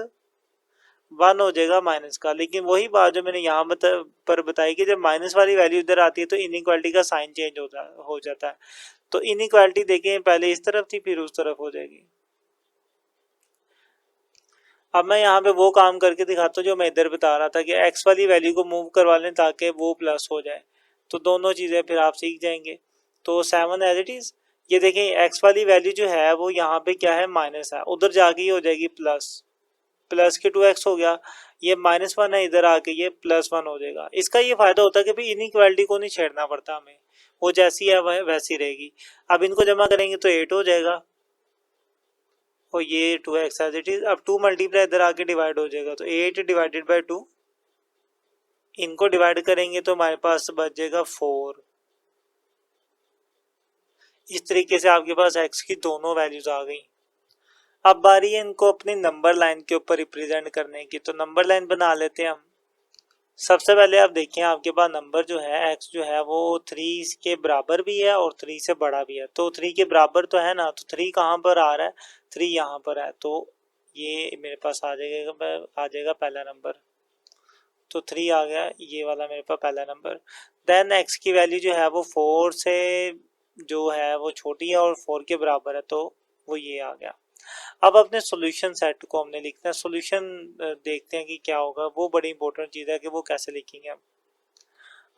1 हो जाएगा माइनस का। लेकिन वही बात जो मैंने यहाँ पर बताई कि जब माइनस वाली वैल्यू इधर आती है तो इनइक्वालिटी का साइन चेंज हो जाता है। तो इनइक्वालिटी देखें पहले इस तरफ थी, फिर उस तरफ हो जाएगी। अब मैं यहाँ पे वो काम करके दिखाता हूँ जो मैं इधर बता रहा था कि x वाली वैल्यू को मूव करवा लें ताकि वो प्लस हो जाए। तो दोनों चीज़ें फिर आप सीख जाएंगे। तो 7 एज इट इज़, ये देखें x वाली वैल्यू जो है वो यहाँ पे क्या है, माइनस है, उधर जाके ही हो जाएगी प्लस के 2x हो गया। ये -1 है, इधर आके ये +1 हो जाएगा। इसका ये फायदा होता है कि भाई इनइक्वालिटी को नहीं छेड़ना पड़ता हमें, वो जैसी है वह वैसी रहेगी। अब इनको जमा करेंगे तो 8 हो जाएगा और ये 2x एज इट इज। अब 2 मल्टीप्लाई इधर आके डिवाइड हो जाएगा, तो 8 डिवाइडेड बाई 2, इनको डिवाइड करेंगे तो हमारे पास बच जाएगा 4। इस तरीके से आपके पास x की दोनों वैल्यूज आ गई। अब बारी है इनको अपनी नंबर लाइन के ऊपर रिप्रेजेंट करने की। तो नंबर लाइन बना लेते हैं हम। सबसे पहले आप देखिए आपके पास नंबर जो है x जो है वो 3 के बराबर भी है और 3 से बड़ा भी है। तो 3 के बराबर तो है ना, तो 3 कहाँ पर आ रहा है, 3 यहाँ पर है, तो ये मेरे पास आ जाएगा पहला नंबर। तो 3 आ गया, ये वाला मेरे पास पहला नंबर। देन x की वैल्यू जो है वो 4 से जो है वो छोटी है और 4 के बराबर है, तो वो ये आ गया। अब अपने सॉल्यूशन सेट को हमने लिखना है। सॉल्यूशन देखते हैं कि क्या होगा, वो बड़ी इंपॉर्टेंट चीज़ है कि वो कैसे लिखेंगे हम।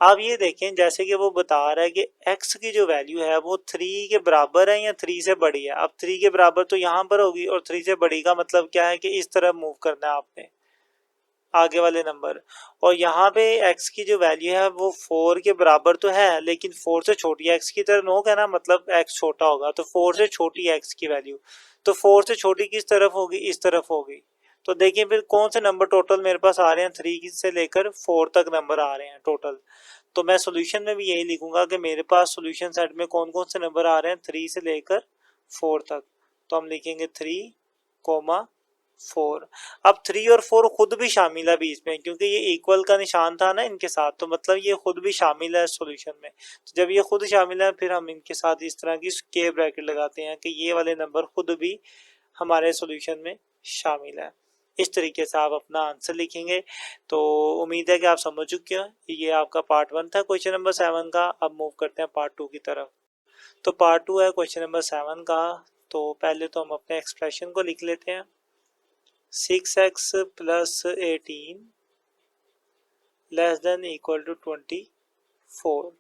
आप ये देखें जैसे कि वो बता रहा है कि x की जो वैल्यू है वो 3 के बराबर है या 3 से बड़ी है। अब 3 के बराबर तो यहाँ पर होगी और 3 से बड़ी का मतलब क्या है कि इस तरफ मूव करना है आपने, आगे वाले नंबर। और यहाँ पे x की जो वैल्यू है वो 4 के बराबर तो है लेकिन 4 से छोटी है, x की तरफ नो कहना मतलब x छोटा होगा, तो 4 से छोटी है x की वैल्यू, तो 4 से छोटी किस तरफ होगी, इस तरफ होगी। तो देखिए फिर कौन से नंबर टोटल मेरे पास आ रहे हैं, 3 से लेकर 4 तक नंबर आ रहे हैं टोटल। तो मैं सॉल्यूशन में भी यही लिखूंगा कि मेरे पास सॉल्यूशन सेट में कौन कौन से नंबर आ रहे हैं 3 से लेकर 4 तक। तो हम लिखेंगे 3,4। अब 3 और 4 खुद भी शामिल है बीच में, क्योंकि ये इक्वल का निशान था ना इनके साथ, तो मतलब ये खुद भी शामिल है सॉल्यूशन में। तो जब ये खुद शामिल है फिर हम इनके साथ इस तरह की स्क्वायर ब्रैकेट लगाते हैं कि ये वाले नंबर खुद भी हमारे सॉल्यूशन में शामिल है। इस तरीके से आप अपना आंसर लिखेंगे। तो उम्मीद है कि आप समझ चुके हो। ये आपका पार्ट 1 था क्वेश्चन नंबर 7 का। अब मूव करते हैं पार्ट 2 की तरफ। तो पार्ट 2 है क्वेश्चन नंबर 7 का। तो पहले तो हम अपने एक्सप्रेशन को लिख लेते हैं। 6x + 18 ≤ 24।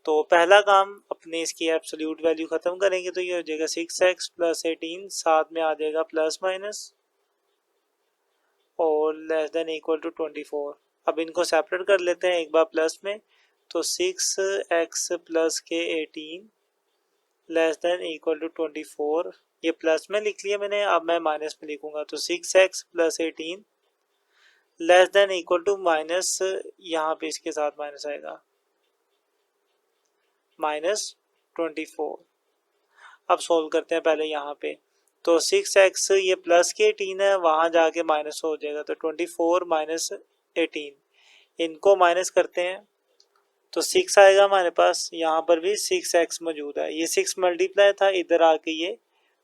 तो पहला काम अपने इसकी एब्सोल्यूट वैल्यू खत्म करेंगे, तो ये हो जाएगा 6x + 18, साथ में आ जाएगा प्लस माइनस और <= 24। अब इनको सेपरेट कर लेते हैं एक बार प्लस में। तो 6x + के 18 <= 24, ये प्लस में लिख लिया मैंने। अब मैं माइनस में लिखूंगा, तो 6x + 18 <= माइनस, यहाँ पे इसके साथ माइनस आएगा, -24। अब सोल्व करते हैं पहले यहाँ पे। तो 6x ये प्लस के 18 है, वहां जाके माइनस हो जाएगा, तो 24 - 18, इनको माइनस करते हैं तो 6 आएगा हमारे पास। यहाँ पर भी 6x मौजूद है, ये 6 मल्टीप्लाई था, इधर आके ये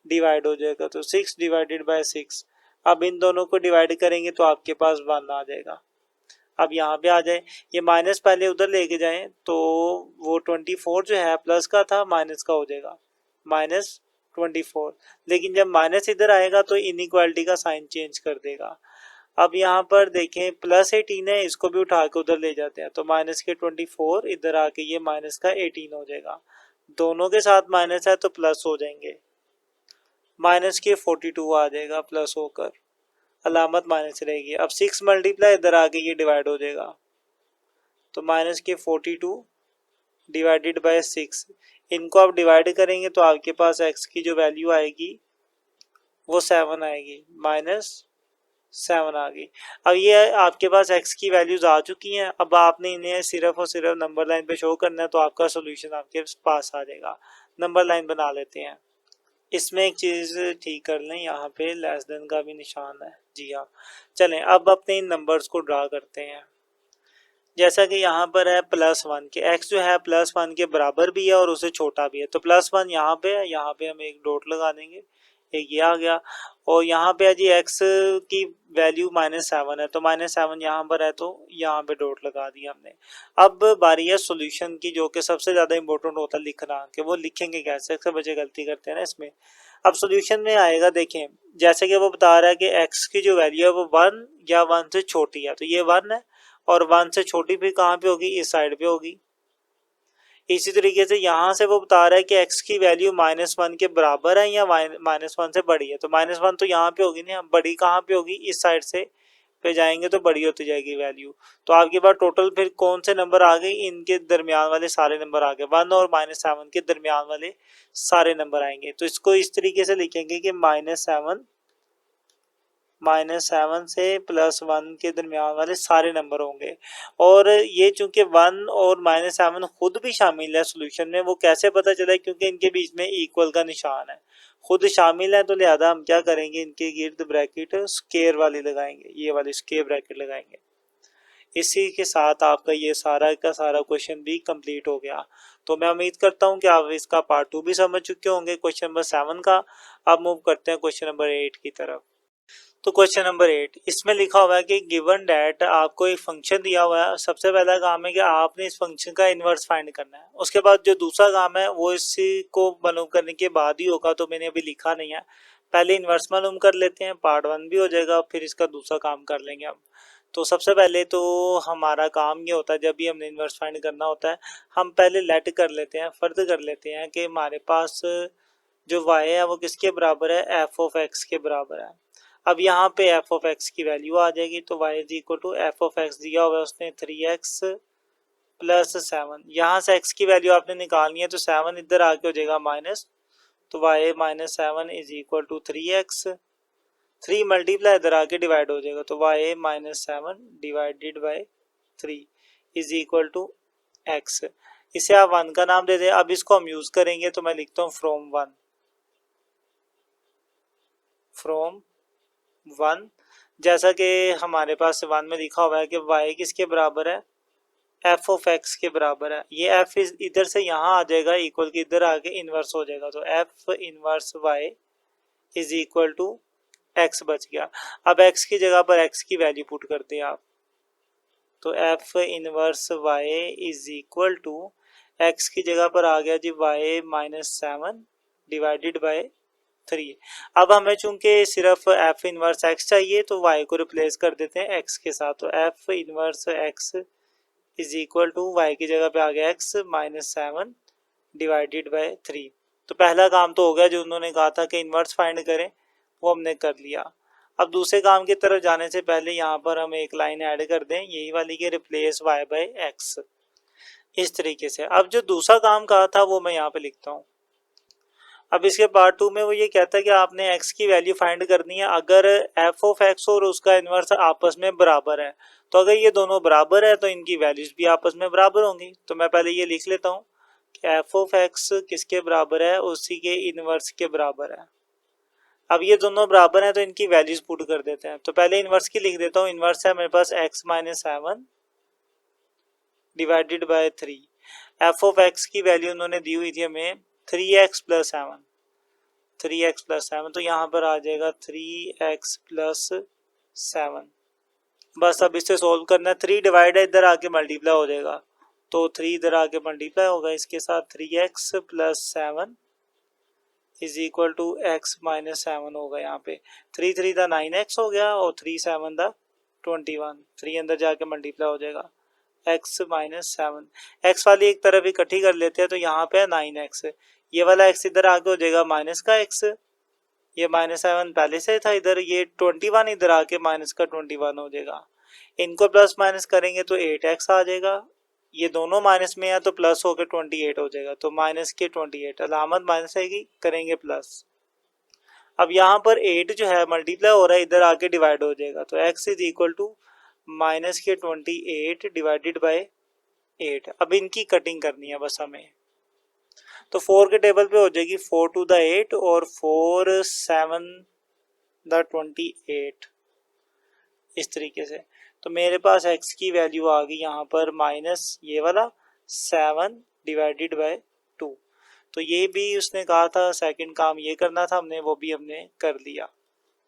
डिवाइड हो जाएगा, तो 6 / 6। अब इन दोनों को डिवाइड करेंगे तो आपके पास 1 आ जाएगा। अब यहाँ पे आ जाए, ये माइनस पहले उधर लेके जाएं तो वो 24 जो है प्लस का था माइनस का हो जाएगा, -24। लेकिन जब माइनस इधर आएगा तो इनइक्वालिटी का साइन चेंज कर देगा। अब यहाँ पर देखें प्लस 18 है, इसको भी उठा के उधर ले जाते हैं, तो माइनस के 24 इधर आके ये माइनस का 18 हो जाएगा। दोनों के साथ माइनस है तो प्लस हो जाएंगे, माइनस के 42 आ जाएगा प्लस होकर, अलामत माइनस रहेगी। अब 6 मल्टीप्लाई इधर आके ये डिवाइड हो जाएगा, तो माइनस के 42 / 6। इनको आप डिवाइड करेंगे तो आपके पास x की जो वैल्यू आएगी वो 7 आएगी, -7 आ गई। अब ये आपके पास x की वैल्यूज आ चुकी हैं। अब आपने इन्हें सिर्फ और सिर्फ नंबर लाइन पे शो करना है, तो आपका सॉल्यूशन आपके पास आ जाएगा। नंबर लाइन बना लेते हैं। इसमें एक चीज़ ठीक कर लें, यहाँ पे लेस देन का भी निशान है। जी हाँ, चलें अब अपने इन नंबर्स को ड्रा करते हैं। जैसा कि यहाँ पर है +1 के x जो है +1 के बराबर भी है और उससे छोटा भी है, तो +1 यहाँ पे है, यहाँ पे हम एक डॉट लगा देंगे, एक ये आ गया। और यहाँ पे है जी x की वैल्यू -7 है, तो -7 यहाँ पर है, तो यहाँ पे डॉट लगा दिया हमने। अब बारी है सॉल्यूशन की, जो कि सबसे ज़्यादा इंपॉर्टेंट होता है लिखना, कि वो लिखेंगे कैसे, अक्सर बच्चे गलती करते हैं ना इसमें। अब सॉल्यूशन में आएगा, देखें जैसे कि वो बता रहा है कि x की जो वैल्यू है वो 1 या 1 से छोटी है, तो ये 1 है, और 1 से छोटी भी कहाँ पे होगी, इस साइड पे होगी। इसी तरीके से यहाँ से वो बता रहा है कि x की वैल्यू -1 के बराबर है या -1 से बड़ी है, तो -1 तो यहाँ पे होगी ना, बड़ी कहाँ पे होगी, इस साइड से पे जाएंगे तो बड़ी होती जाएगी वैल्यू। तो आपके पास टोटल फिर कौन से नंबर आ गए, इनके दरमियान वाले सारे नंबर आ गए, 1 और -7 के दरमियान वाले सारे नंबर आएंगे। तो इसको इस तरीके से लिखेंगे कि -7 से +1 के दरमियान वाले सारे नंबर होंगे। और ये चूंकि 1 और -7 खुद भी शामिल है सॉल्यूशन में, वो कैसे पता चला, क्योंकि इनके बीच में इक्वल का निशान है, खुद शामिल है, तो लिहाजा हम क्या करेंगे, इनके गिर्द ब्रैकेट स्क्वायर वाली लगाएंगे, ये वाली स्क्वायर ब्रैकेट लगाएंगे। इसी के साथ आपका ये सारा का सारा क्वेश्चन भी कंप्लीट हो गया। तो मैं उम्मीद करता हूँ कि आप इसका पार्ट 2 भी समझ चुके होंगे क्वेश्चन नंबर 7 का। अब मूव करते हैं क्वेश्चन नंबर 8 की तरफ। तो क्वेश्चन नंबर 8, इसमें लिखा हुआ है कि गिवन डेट आपको एक फंक्शन दिया हुआ है। सबसे पहला काम है कि आपने इस फंक्शन का इन्वर्स फाइंड करना है। उसके बाद जो दूसरा काम है वो इसी को मालूम करने के बाद ही होगा, तो मैंने अभी लिखा नहीं है। पहले इन्वर्स मालूम कर लेते हैं, पार्ट 1 भी हो जाएगा, फिर इसका दूसरा काम कर लेंगे हम। तो सबसे पहले तो हमारा काम ये होता है, जब भी हमने इन्वर्स फाइंड करना होता है, हम पहले लेट कर लेते हैं, फर्ज कर लेते हैं कि हमारे पास जो y है वो किसके बराबर है, f ऑफ x के बराबर है। अब यहाँ पे f ऑफ x की वैल्यू आ जाएगी, तो y is equal to f of x दिया हुआ है उसने 3x प्लस 7। यहाँ से x की वैल्यू आपने निकालनी है, तो 7 इधर आके हो जाएगा माइनस, तो y minus 7 is equal to 3x। 3 multiply इधर आके डिवाइड हो जाएगा, तो y minus 7 divided by 3 is equal to x। इसे आप 1 का नाम दे दें। अब इसको हम यूज करेंगे, तो मैं लिखता हूँ फ्रॉम 1 जैसा कि हमारे पास 1 में लिखा हुआ है कि y किसके बराबर है, f ऑफ x के बराबर है। ये f इधर से यहाँ आ जाएगा, इक्वल के इधर आके इनवर्स हो जाएगा, तो f inverse y is equal to x बच गया। अब x की जगह पर x की वैल्यू पुट करते हैं आप, तो f inverse y is equal to x की जगह पर आ गया जी y माइनस 7 डिवाइडेड बाय 3। अब हमें चूंकि सिर्फ f इनवर्स x चाहिए, तो y को रिप्लेस कर देते हैं x के साथ, तो f inverse x is equal to y की जगह पे आ गया x माइनस 7 डिवाइडेड बाय 3। तो पहला काम तो हो गया, जो उन्होंने कहा था कि इनवर्स फाइंड करें, वो हमने कर लिया। अब दूसरे काम की तरफ जाने से पहले यहाँ पर हम एक लाइन ऐड कर दें, यही वाली के रिप्लेस y बाय x, इस तरीके से। अब जो दूसरा काम कहा था वो मैं यहाँ पे लिखता हूँ। अब इसके पार्ट 2 में वो ये कहता है कि आपने x की वैल्यू फाइंड करनी है अगर f ऑफ x और उसका इन्वर्स आपस में बराबर है। तो अगर ये दोनों बराबर है तो इनकी वैल्यूज भी आपस में बराबर होंगी। तो मैं पहले ये लिख लेता हूँ कि f ऑफ x किसके बराबर है, उसी के इन्वर्स के बराबर है। अब ये दोनों बराबर हैं तो इनकी वैल्यूज पुट कर देते हैं। तो पहले इन्वर्स की लिख देता हूँ। इन्वर्स है मेरे पास x minus 7 divided by 3। f of x की वैल्यू उन्होंने दी हुई थी हमें 3x प्लस 7, 3x प्लस 7, तो यहाँ पर आ जाएगा 3x प्लस 7। बस अब इसे सोल्व करना है। 3 डिवाइड है, इधर आके मल्टीप्लाई हो जाएगा, तो 3 इधर आके मल्टीप्लाई होगा इसके साथ, 3x plus 7 is equal to x minus 7 होगा। यहाँ पे 3 3 दा 9x हो गया और 3 7 दा 21, 3 अंदर जाके मल्टीप्लाई हो जाएगा, x माइनस 7। x वाली एक तरफ इकट्ठी कर लेते हैं, तो यहाँ पे 9x, ये वाला x इधर आके हो जाएगा माइनस का x, ये माइनस 7 पहले से था इधर, ये 21 इधर आके माइनस का 21 हो जाएगा। इनको प्लस माइनस करेंगे तो 8x आ जाएगा, ये दोनों माइनस में है तो प्लस होकर 28 हो जाएगा, तो माइनस के 28, अलामत माइनस आएगी, करेंगे प्लस। अब यहाँ पर 8 जो है मल्टीप्लाई हो रहा है, इधर आके डिवाइड हो जाएगा, तो x is equal to minus के 28 डिवाइडेड बाय 8। अब इनकी कटिंग करनी है बस हमें, तो 4 के टेबल पे हो जाएगी 4 टू द 8 और 4 7 द 28, इस तरीके से। तो मेरे पास x की वैल्यू आ गई यहाँ पर माइनस ये वाला 7 डिवाइडेड बाय 2। तो ये भी उसने कहा था सेकंड काम ये करना था हमने, वो भी हमने कर लिया।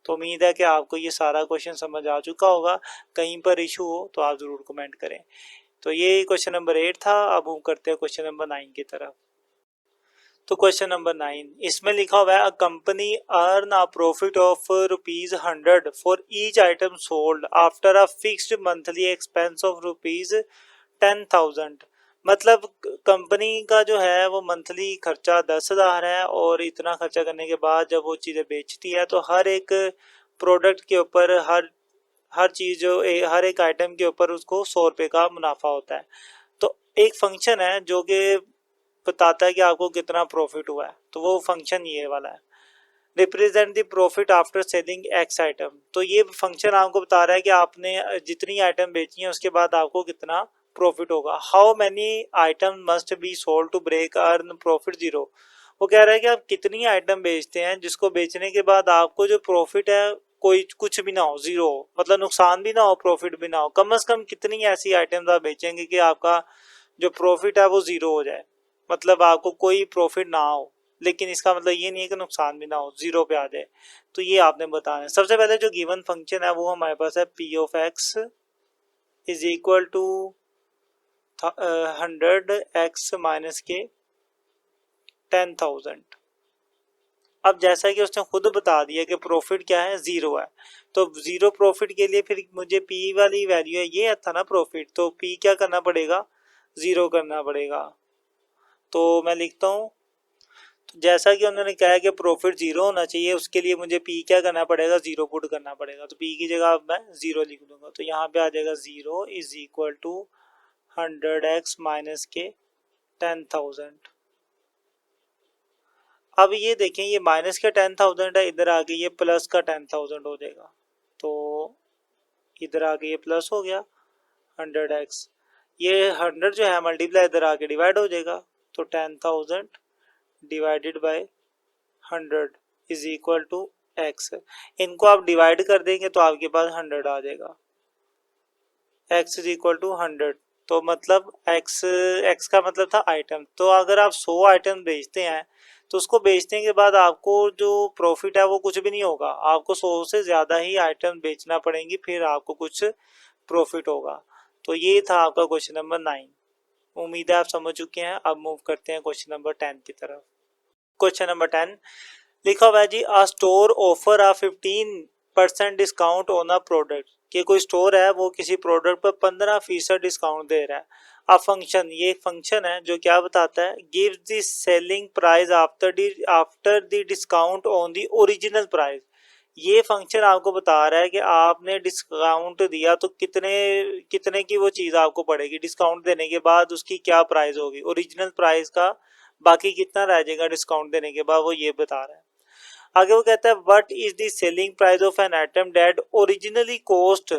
तो उम्मीद है कि आपको ये सारा क्वेश्चन समझ आ चुका होगा। कहीं पर इशू हो तो आप ज़रूर कमेंट करें। तो ये क्वेश्चन नंबर 8 था। अब हम करते हैं क्वेश्चन नंबर 9 की तरफ। तो क्वेश्चन नंबर 9, इसमें लिखा हुआ है a company earn a profit of ₹100 for each item sold after a fixed monthly expense of ₹10,000। मतलब कंपनी का जो है वो मंथली खर्चा 10,000 है, और इतना खर्चा करने के बाद जब वो चीज़ें बेचती है तो हर एक प्रोडक्ट के ऊपर हर चीज़ जो हर एक आइटम के ऊपर उसको 100 रुपये का मुनाफा होता है। तो एक फंक्शन है जो कि बताता है कि आपको कितना प्रॉफिट हुआ है, तो वो फंक्शन ये वाला है, represent the profit after selling x item. तो ये फंक्शन आपको बता रहा है कि आपने जितनी आइटम बेची है उसके बाद आपको कितना प्रॉफिट होगा। How many item must be sold to break earn profit 0। वो कह रहा है कि आप कितनी आइटम बेचते हैं जिसको बेचने के बाद आपको जो प्रॉफिट है कोई कुछ भी ना हो, 0 हो, मतलब नुकसान भी ना हो प्रॉफिट भी ना हो। कम से कम कितनी ऐसी आइटम्स आप बेचेंगे कि आपका जो प्रॉफिट है वो 0 हो जाए, मतलब आपको कोई प्रॉफिट ना हो। लेकिन इसका मतलब ये नहीं है कि नुकसान भी ना हो, जीरो पे आ जाए। तो ये आपने बताना है। सबसे पहले जो गिवन फंक्शन है वो हमारे पास है P of X is equal to 100x minus के 10,000। अब जैसा कि उसने खुद बता दिया कि प्रॉफिट क्या है, जीरो है, तो जीरो प्रॉफिट के लिए फिर मुझे पी वाली वैल्यू है, ये था ना प्रॉफिट, तो पी क्या करना पड़ेगा, जीरो करना पड़ेगा। तो मैं लिखता हूँ, तो जैसा कि उन्होंने कहा है कि प्रॉफिट जीरो होना चाहिए, उसके लिए मुझे पी क्या करना पड़ेगा, जीरो पुट करना पड़ेगा। तो पी की जगह अब मैं जीरो लिख दूंगा, तो यहाँ पे आ जाएगा zero is equal to 100x minus के 10,000। अब ये देखें, ये माइनस का 10,000 है, इधर आके ये प्लस का 10,000 हो जाएगा, तो इधर आके ये प्लस हो गया 100x, ये 100 जो है मल्टीप्लाई इधर आके डिवाइड हो जाएगा, तो 10,000 divided by 100 is equal to x। इनको आप डिवाइड कर देंगे तो आपके पास 100 आ जाएगा, x इज इक्वल टू 100। तो मतलब x का मतलब था आइटम। तो अगर आप 100 आइटम बेचते हैं तो उसको बेचने के बाद आपको जो प्रॉफिट है वो कुछ भी नहीं होगा, आपको 100 से ज़्यादा ही आइटम बेचना पड़ेंगी, फिर आपको कुछ प्रॉफिट होगा। तो ये था आपका क्वेश्चन नंबर 9। उम्मीद है आप समझ चुके हैं। अब मूव करते हैं क्वेश्चन नंबर 10 की तरफ। क्वेश्चन नंबर 10 लिखा हुआ है जी, a store offer a 15% discount on a product, कि कोई स्टोर है वो किसी प्रोडक्ट पर 15% डिस्काउंट दे रहा है। अ फंक्शन, ये फंक्शन है जो क्या बताता है, gives the selling price after the discount on the original price. ये फंक्शन आपको बता रहा है कि आपने डिस्काउंट दिया तो कितने कितने की वो चीज़ आपको पड़ेगी, डिस्काउंट देने के बाद उसकी क्या प्राइस होगी, ओरिजिनल प्राइस का बाकी कितना रह जाएगा डिस्काउंट देने के बाद, वो ये बता रहा है। आगे वो कहता है what is the selling price of an item that originally cost,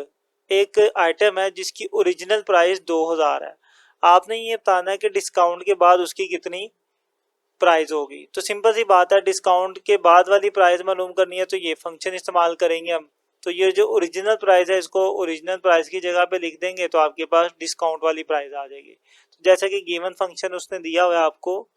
एक आइटम है जिसकी ओरिजिनल प्राइस 2000 है, आपने ये बताना है कि डिस्काउंट के बाद उसकी कितनी प्राइस होगी। तो सिंपल सी बात है, डिस्काउंट के बाद वाली प्राइस मालूम करनी है तो ये फंक्शन इस्तेमाल करेंगे हम। तो ये जो ओरिजिनल प्राइस है इसको ओरिजिनल प्राइस की जगह पे लिख देंगे तो आपके पास डिस्काउंट वाली प्राइस आ जाएगी। तो जैसा कि गिवन फंक्शन उसने दिया हुआ है आपको,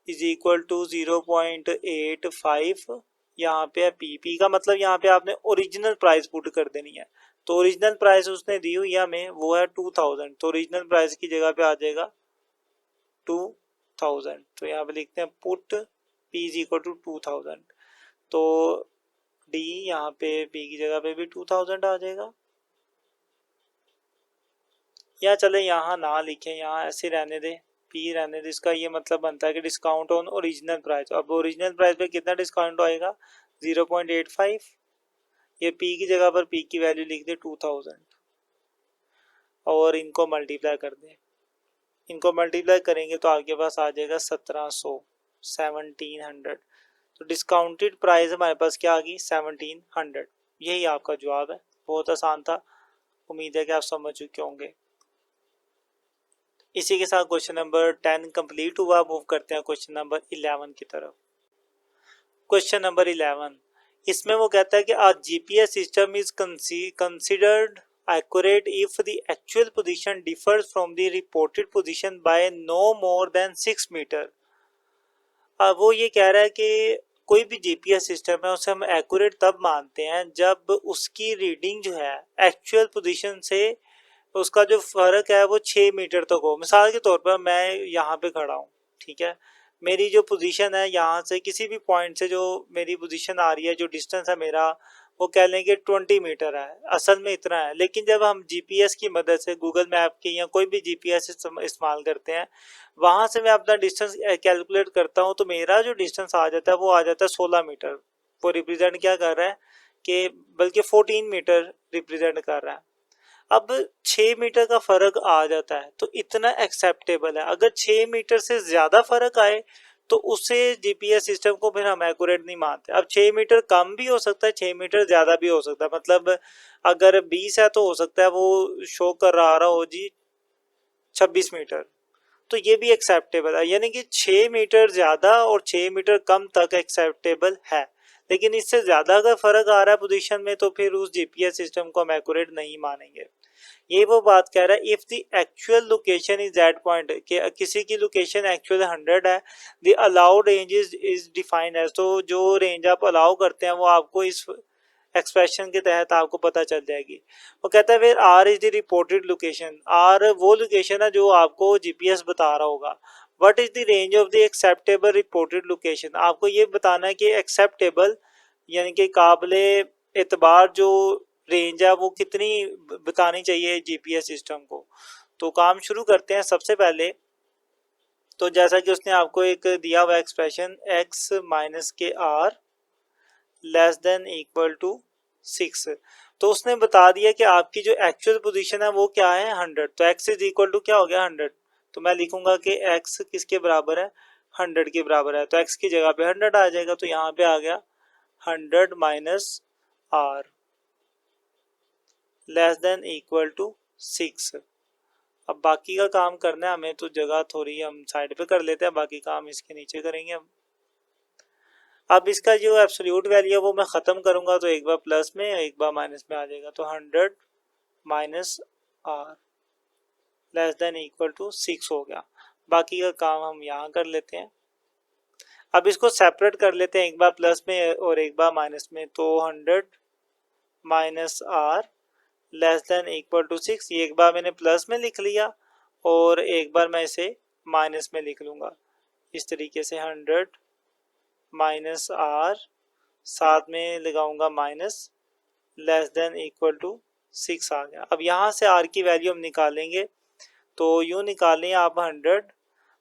इज इक्वल टू 0.85, यहाँ पे है पी का मतलब यहाँ पे आपने ओरिजिनल प्राइस पुट कर देनी है। तो ओरिजिनल प्राइस उसने दी हुई है हमें, वो है 2000, तो ओरिजिनल प्राइस की जगह पे आ जाएगा 2000। तो यहाँ पे लिखते हैं put P is equal to 2000, तो डी यहाँ पे पी की जगह पे भी 2000 आ जाएगा, या चले यहाँ ना लिखें, यहाँ ऐसे रहने दे, पी रहने दे। इसका ये मतलब बनता है कि डिस्काउंट ऑन ओरिजिनल प्राइस। अब ओरिजिनल प्राइस पे कितना डिस्काउंट आएगा, 0.85, ये पी की जगह पर पी की वैल्यू लिख दे 2000 और इनको मल्टीप्लाई कर दें। इनको मल्टीप्लाई करेंगे तो आपके पास आ जाएगा 1700। तो डिस्काउंटेड प्राइस हमारे पास क्या आ गई, 1700। यही आपका जवाब है। बहुत आसान था, उम्मीद है कि आप समझ चुके होंगे। इसी के साथ क्वेश्चन नंबर 10 कंप्लीट हुआ। मूव करते हैं क्वेश्चन नंबर 11 की तरफ। क्वेश्चन नंबर 11, इसमें वो कहता है कि a GPS system is considered accurate if the actual position differs from the reported position by no more than 6 metre. अब वो ये कह रहा है कि कोई भी जीपीएस सिस्टम है उसे हम एक्यूरेट तब मानते हैं जब उसकी रीडिंग जो है एक्चुअल पोजीशन से उसका जो फर्क है वो 6 मीटर तक हो। मिसाल के तौर पर मैं यहाँ पे खड़ा हूँ, ठीक है, मेरी जो पोजीशन है यहाँ से किसी भी पॉइंट से जो मेरी पोजीशन आ रही है, जो डिस्टेंस है मेरा, वो कह लेंगे 20 मीटर है, असल में इतना है। लेकिन जब हम जीपीएस की मदद से गूगल मैप के या कोई भी जीपीएस इस्तेमाल करते हैं, वहाँ से मैं अपना डिस्टेंस कैलकुलेट करता हूँ, तो मेरा जो डिस्टेंस आ जाता है वो आ जाता है 16 मीटर। वो रिप्रेजेंट क्या कर रहा है कि बल्कि 14 मीटर रिप्रेजेंट कर रहा है। अब 6 मीटर का फर्क आ जाता है तो इतना एक्सेप्टेबल है। अगर 6 मीटर से ज्यादा फर्क आए तो उससे जीपीएस सिस्टम को फिर हम एक्यूरेट नहीं मानते। अब 6 मीटर कम भी हो सकता है, 6 मीटर ज्यादा भी हो सकता है। मतलब अगर 20 है तो हो सकता है वो शो कर रहा हो जी 26 मीटर, तो ये भी एक्सेप्टेबल है। यानी कि 6 मीटर ज्यादा और 6 मीटर कम तक एक्सेप्टेबल है। लेकिन इससे ज्यादा अगर फर्क आ रहा है पोजीशन में तो फिर उस जीपीएस सिस्टम को हम एक्यूरेट नहीं मानेंगे। ये वो बात कह रहा है, if the actual location is that point, कि किसी की लोकेशन एक्चुअल 100 है, the allowed range is defined as, तो जो रेंज आप अलाउ करते हैं वो आपको इस एक्सप्रेशन के तहत आपको पता चल जाएगी। वो कहता है फिर R is the reported location, R वो लोकेशन है जो आपको जीपीएस बता रहा होगा। What is the range of the acceptable reported location, आपको ये बताना है कि एक्सेप्टेबल यानी कि काबिले एतबार जो रेंज है वो कितनी बतानी चाहिए जीपीएस सिस्टम को। तो काम शुरू करते हैं। सबसे पहले तो जैसा कि उसने आपको एक दिया हुआ एक्सप्रेशन x माइनस के R less than equal to 6, तो उसने बता दिया कि आपकी जो एक्चुअल पोजीशन है वो क्या है 100, तो x इज इक्वल टू क्या हो गया 100, तो मैं लिखूंगा कि x किसके बराबर है 100 के बराबर है, तो x की जगह पे 100 आ जाएगा, तो यहाँ पे आ गया 100 minus R less than equal to 6। अब बाकी का काम करना है हमें, तो जगह थोड़ी हम साइड पे कर लेते हैं, बाकी काम इसके नीचे करेंगे हम। अब इसका जो एब्सोल्यूट वैल्यू है वो मैं ख़त्म करूंगा, तो एक बार प्लस में एक बार माइनस में आ जाएगा, तो 100 minus R less than equal to 6 हो गया। बाकी का काम हम यहाँ कर लेते हैं। अब इसको सेपरेट कर लेते हैं, एक बार प्लस में और एक बार माइनस में, तो 100 minus R less than equal to 6, ये एक बार मैंने प्लस में लिख लिया और एक बार मैं इसे माइनस में लिख लूँगा। इस तरीके से 100 माइनस आर साथ में लगाऊंगा minus less than equal to 6 आ गया। अब यहाँ से आर की वैल्यू हम निकालेंगे, तो यूँ निकालें आप 100,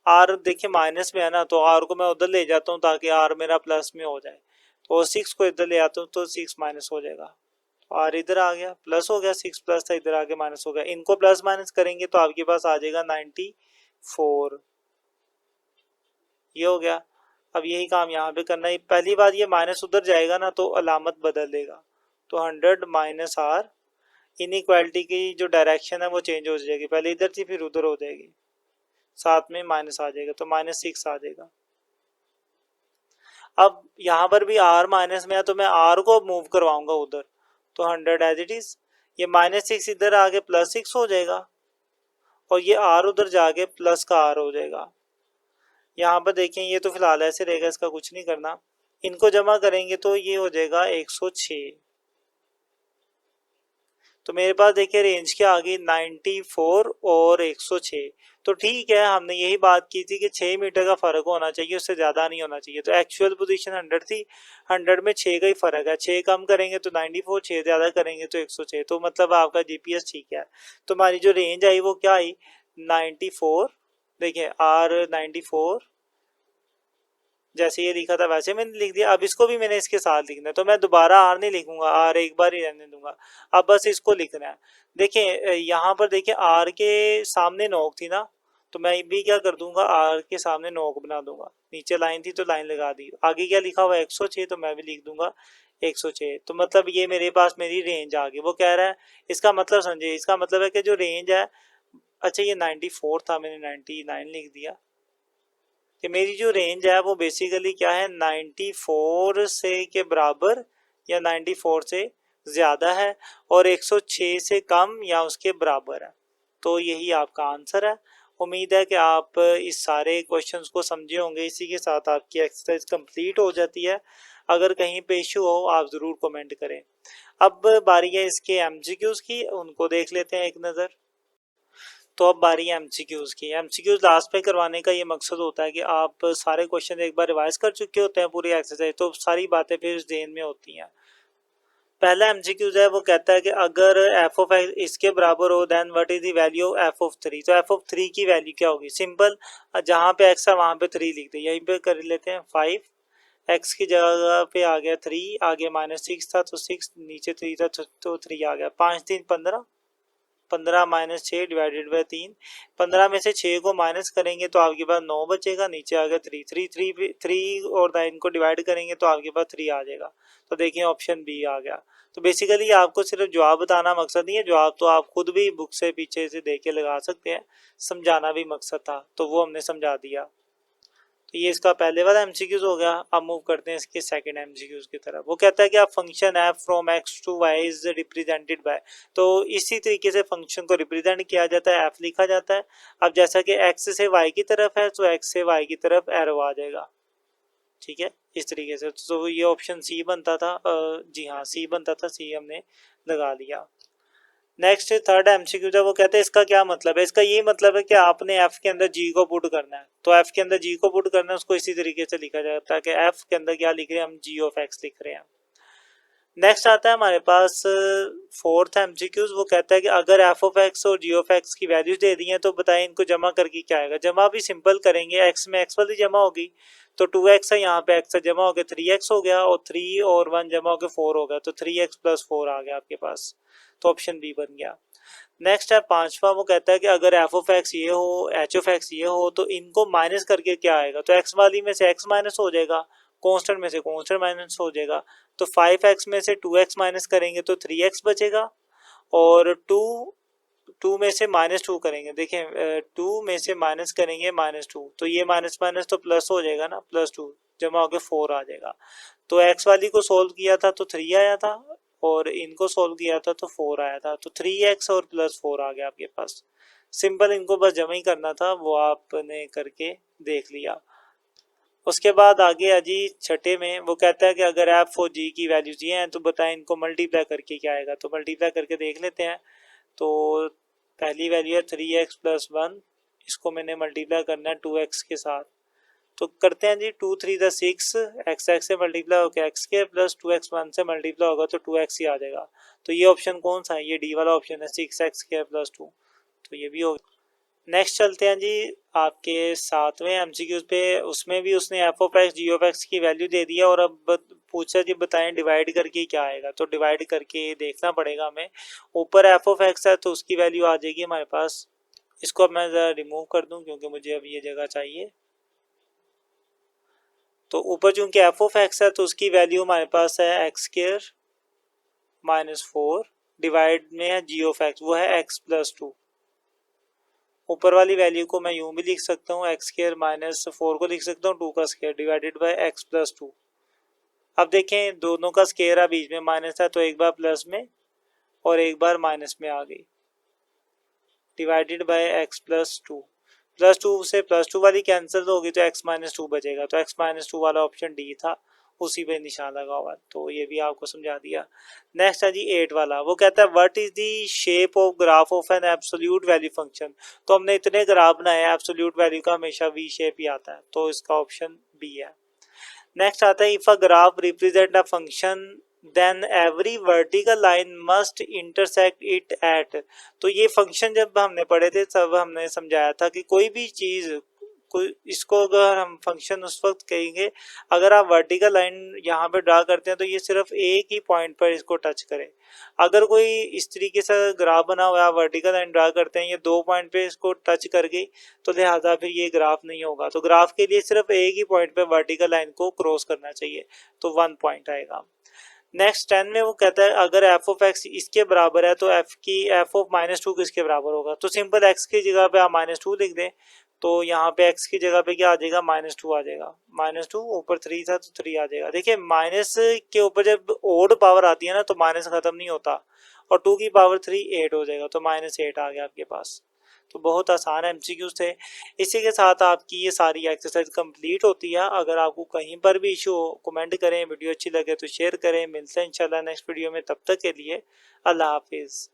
आर देखिए माइनस में है ना, तो आर को मैं उधर ले जाता हूँ ताकि आर मेरा प्लस में हो जाए, तो 6 को इधर ले आता हूँ तो 6 माइनस हो जाएगा, आर इधर आ गया प्लस हो गया, 6 प्लस था इधर आके माइनस हो गया, इनको प्लस माइनस करेंगे तो आपके पास आ जाएगा 94, ये हो गया। अब यही काम यहाँ पे करना है, पहली बार ये माइनस उधर जाएगा ना तो अलामत बदल देगा, तो 100 माइनस आर, इनइक्वालिटी की जो डायरेक्शन है वो चेंज हो जाएगी, पहले इधर थी फिर उधर हो जाएगी, साथ में माइनस आ जाएगा, तो -6 आ जाएगा। अब यहाँ पर भी आर माइनस में है तो मैं आर को मूव करवाऊंगा उधर, तो 100 एज इट इज, ये -6 इधर आके +6 हो जाएगा और ये आर उधर जाके प्लस का आर हो जाएगा। यहाँ पर देखें ये तो फिलहाल ऐसे रहेगा, इसका कुछ नहीं करना, इनको जमा करेंगे तो ये हो जाएगा 106, तो मेरे पास देखिए रेंज क्या आ गई 94 और 106, तो ठीक है, हमने यही बात की थी कि 6 मीटर का फर्क होना चाहिए, उससे ज्यादा नहीं होना चाहिए, तो एक्चुअल पोजीशन 100 थी, 100 में 6 का ही फर्क है, 6 कम करेंगे तो 94, 6 ज्यादा करेंगे तो 106, तो मतलब आपका जीपीएस ठीक है। तो हमारी जो रेंज आई वो क्या आई 94, देखिए आर 94 जैसे ये लिखा था वैसे मैंने लिख दिया। अब इसको भी मैंने इसके साथ लिखना है, तो मैं दोबारा आर नहीं लिखूंगा, आर एक बार ही रहने दूंगा, अब बस इसको लिखना है। देखिए यहाँ पर देखिए आर के सामने नोक थी ना, तो मैं भी क्या कर दूंगा आर के सामने नोक बना दूंगा, नीचे लाइन थी तो लाइन लगा दी, आगे क्या लिखा हुआ 106, तो मैं भी लिख दूंगा 106, तो मतलब ये मेरे पास मेरी रेंज आ गई। वो कह रहा है इसका मतलब समझे, इसका मतलब है कि जो रेंज है, अच्छा ये 94 था मैंने 99 लिख दिया, कि मेरी जो रेंज है वो बेसिकली क्या है 94 से के बराबर या 94 से ज़्यादा है और 106 से कम या उसके बराबर है, तो यही आपका आंसर है। उम्मीद है कि आप इस सारे क्वेश्चंस को समझे होंगे, इसी के साथ आपकी एक्सरसाइज कंप्लीट हो जाती है। अगर कहीं पे इशू हो आप ज़रूर कमेंट करें। अब बारी है इसके एमसीक्यूज़ की, उनको देख लेते हैं एक नज़र। तो अब बारी है एमसीक्यूज़ की। एमसीक्यूज़ लास्ट में करवाने का ये मकसद होता है कि आप सारे क्वेश्चन एक बार रिवाइज कर चुके होते हैं पूरी एक्सरसाइज, तो सारी बातें फिर ज़हन में होती हैं। पहला एमसीक्यूज़ है वो कहता है कि अगर एफ ऑफ एक्स इसके बराबर हो then what is the value of F of 3, तो एफ ऑफ 3 की वैल्यू क्या होगी, सिंपल, जहाँ पे एक्स है वहाँ पे 3 लिख दे, यहीं पे कर लेते हैं 5, एक्स की जगह पे आ गया 3, आगे -6 था तो 6, नीचे 3 था तो 3 आ गया, 5 3 15, 15 माइनस 6 डिवाइडेड बाई 3, 15 में से 6 को माइनस करेंगे तो आपके पास 9 बचेगा, नीचे आ गया 3, 3 और 9 को डिवाइड करेंगे तो आपके पास 3 आ जाएगा, तो देखिए ऑप्शन बी आ गया। तो बेसिकली आपको सिर्फ जवाब बताना मकसद नहीं है, जवाब तो आप खुद भी बुक से पीछे से देख के लगा सकते हैं, समझाना भी मकसद था तो वो हमने समझा दिया। तो ये इसका पहले वाला एमसीक्यूज हो गया। अब मूव करते हैं इसके सेकंड एमसीक्यूज की तरफ। वो कहता है कि आप function F from X to Y is represented by, तो इसी तरीके से फंक्शन को रिप्रेजेंट किया जाता है, एफ लिखा जाता है। अब जैसा कि एक्स से वाई की तरफ है तो एक्स से वाई की तरफ एरो आ जाएगा, ठीक है, इस तरीके से। तो ये ऑप्शन सी बनता था, जी हाँ सी बनता था, सी हमने लगा लिया। नेक्स्ट थर्ड एमसीक्यू था, वो कहते हैं इसका क्या मतलब है। इसका ये मतलब है कि आपने एफ के अंदर जी को पुट करना है, तो एफ के अंदर जी को पुट करना है, उसको इसी तरीके से लिखा जाता है कि एफ के अंदर क्या लिख रहे हैं हम, जी ऑफ एक्स लिख रहे हैं। नेक्स्ट आता है हमारे पास फोर्थ एमसीक्यूज। वो कहता है कि अगर एफ ऑफ एक्स और जी ऑफ एक्स की वैल्यूज दे दी हैं तो बताएं इनको जमा करके क्या आएगा। जमा भी सिंपल करेंगे, एक्स में एक्स वाली जमा होगी तो 2x है, यहाँ पे x से जमा हो गया 3x हो गया, और 3 और 1 जमा हो गया 4 हो गया, तो 3x प्लस 4 आ गया आपके पास, तो ऑप्शन बी बन गया। नेक्स्ट है पांचवा। वो कहता है कि अगर एफ ऑफ एक्स ये हो, एच ऑफ एक्स ये हो, तो इनको माइनस करके क्या आएगा। तो एक्स वाली में से एक्स माइनस हो जाएगा, कॉन्स्टेंट में से कॉन्स्टेंट माइनस हो जाएगा, तो 5x में से 2x माइनस करेंगे तो 3x बचेगा, और 2 में से -2 करेंगे, देखें 2 में से माइनस करेंगे -2, तो ये माइनस माइनस तो प्लस हो जाएगा ना, +2 जमा होकर 4 आ जाएगा। तो x वाली को सोल्व किया था तो 3 आया था, और इनको सोल्व किया था तो 4 आया था, तो 3x और +4 आ गया आपके पास। सिंपल, इनको बस जमा ही करना था, वो आपने करके देख लिया। उसके बाद आगे है जी छठे में। वो कहता है कि अगर एफ और जी की वैल्यूज ये हैं तो बताएं इनको मल्टीप्लाई करके क्या आएगा। तो मल्टीप्लाई करके देख लेते हैं। तो पहली वैल्यू है 3x प्लस 1, इसको मैंने मल्टीप्लाई करना है 2x के साथ, तो करते हैं जी 2 3 6, एक्स एक्स से मल्टीप्लाई होकर एक्स के प्लस 2x 1 से मल्टीप्लाई होगा तो 2x ही आ जाएगा। तो ये ऑप्शन कौन सा है, ये डी वाला ऑप्शन है, 6x के प्लस 2, तो ये भी हो। नेक्स्ट चलते हैं जी आपके सातवें एमसीक्यूज पे। उसमें भी उसने F of X G of x की वैल्यू दे दिया, और अब पूछा जी बताएं डिवाइड करके क्या आएगा। तो डिवाइड करके देखना पड़ेगा हमें। ऊपर एफ ऑफ एक्स है तो उसकी वैल्यू आ जाएगी हमारे पास, इसको अब मैं ज़रा रिमूव कर दूं क्योंकि मुझे अब ये जगह चाहिए। तो ऊपर चूंकि एफ ऑफ एक्स है तो उसकी वैल्यू हमारे पास है एक्स स्क्वायर -4, डिवाइड में है जी ऑफ एक्स, वो है एक्स प्लस 2। ऊपर वाली वैल्यू को मैं यूं भी लिख सकता हूँ, एक्स स्क्वायर -4 को लिख सकता हूँ 2 का square divided bye x plus 2। अब देखें दोनों का स्क्वायर है, बीच में माइनस है, तो एक बार प्लस में और एक बार माइनस में आ गई, डिवाइडेड बाय एक्स प्लस 2। +2 से +2 वाली कैंसिल होगी तो x -2 बचेगा, तो x -2 वाला ऑप्शन डी था, उसी पे निशान लगा हुआ, तो ये भी आपको समझा दिया। नेक्स्ट है जी 8 वाला। वो कहता है what is the shape of graph of an absolute value function. तो हमने इतने ग्राफ बनाए, एब्सोल्यूट वैल्यू का हमेशा वी शेप ही आता है, तो इसका ऑप्शन बी है। नेक्स्ट आता है if a graph represent a function then every vertical line must intersect it at. तो ये फंक्शन जब हमने पढ़े थे तब हमने समझाया था कि कोई भी चीज, कोई इसको अगर हम फंक्शन उस वक्त कहेंगे अगर आप वर्टिकल लाइन यहाँ पे ड्रा करते हैं तो ये सिर्फ एक ही पॉइंट पर इसको टच करे। अगर कोई इस तरीके से ग्राफ बना हुआ है, वर्टिकल लाइन ड्रा करते हैं, ये 2 पॉइंट पे इसको टच कर गई तो लिहाजा फिर ये ग्राफ नहीं होगा। तो ग्राफ के लिए सिर्फ एक ही पॉइंट पे वर्टिकल लाइन को क्रॉस करना चाहिए, तो 1 पॉइंट आएगा। नेक्स्ट 10 में वो कहता है अगर एफ ऑफ एक्स इसके बराबर है तो एफ ऑफ -2 किसके बराबर होगा। तो सिंपल एक्स की जगह पे आप -2 लिख दें, तो यहाँ पे एक्स की जगह पे क्या आ जाएगा, -2 आ जाएगा। -2 ऊपर 3 था तो 3 आ जाएगा। देखिए माइनस के ऊपर जब ओड पावर आती है ना तो माइनस खत्म नहीं होता, और 2 की पावर 3 8 हो जाएगा, तो -8 आ गया आपके पास। तो बहुत आसान एमसीक्यूज थे। इसी के साथ आपकी ये सारी एक्सरसाइज कंप्लीट होती है। अगर आपको कहीं पर भी इशू हो कमेंट करें, वीडियो अच्छी लगे तो शेयर करें। मिलते हैं इंशाल्लाह नेक्स्ट वीडियो में, तब तक के लिए अल्लाह हाफिज़।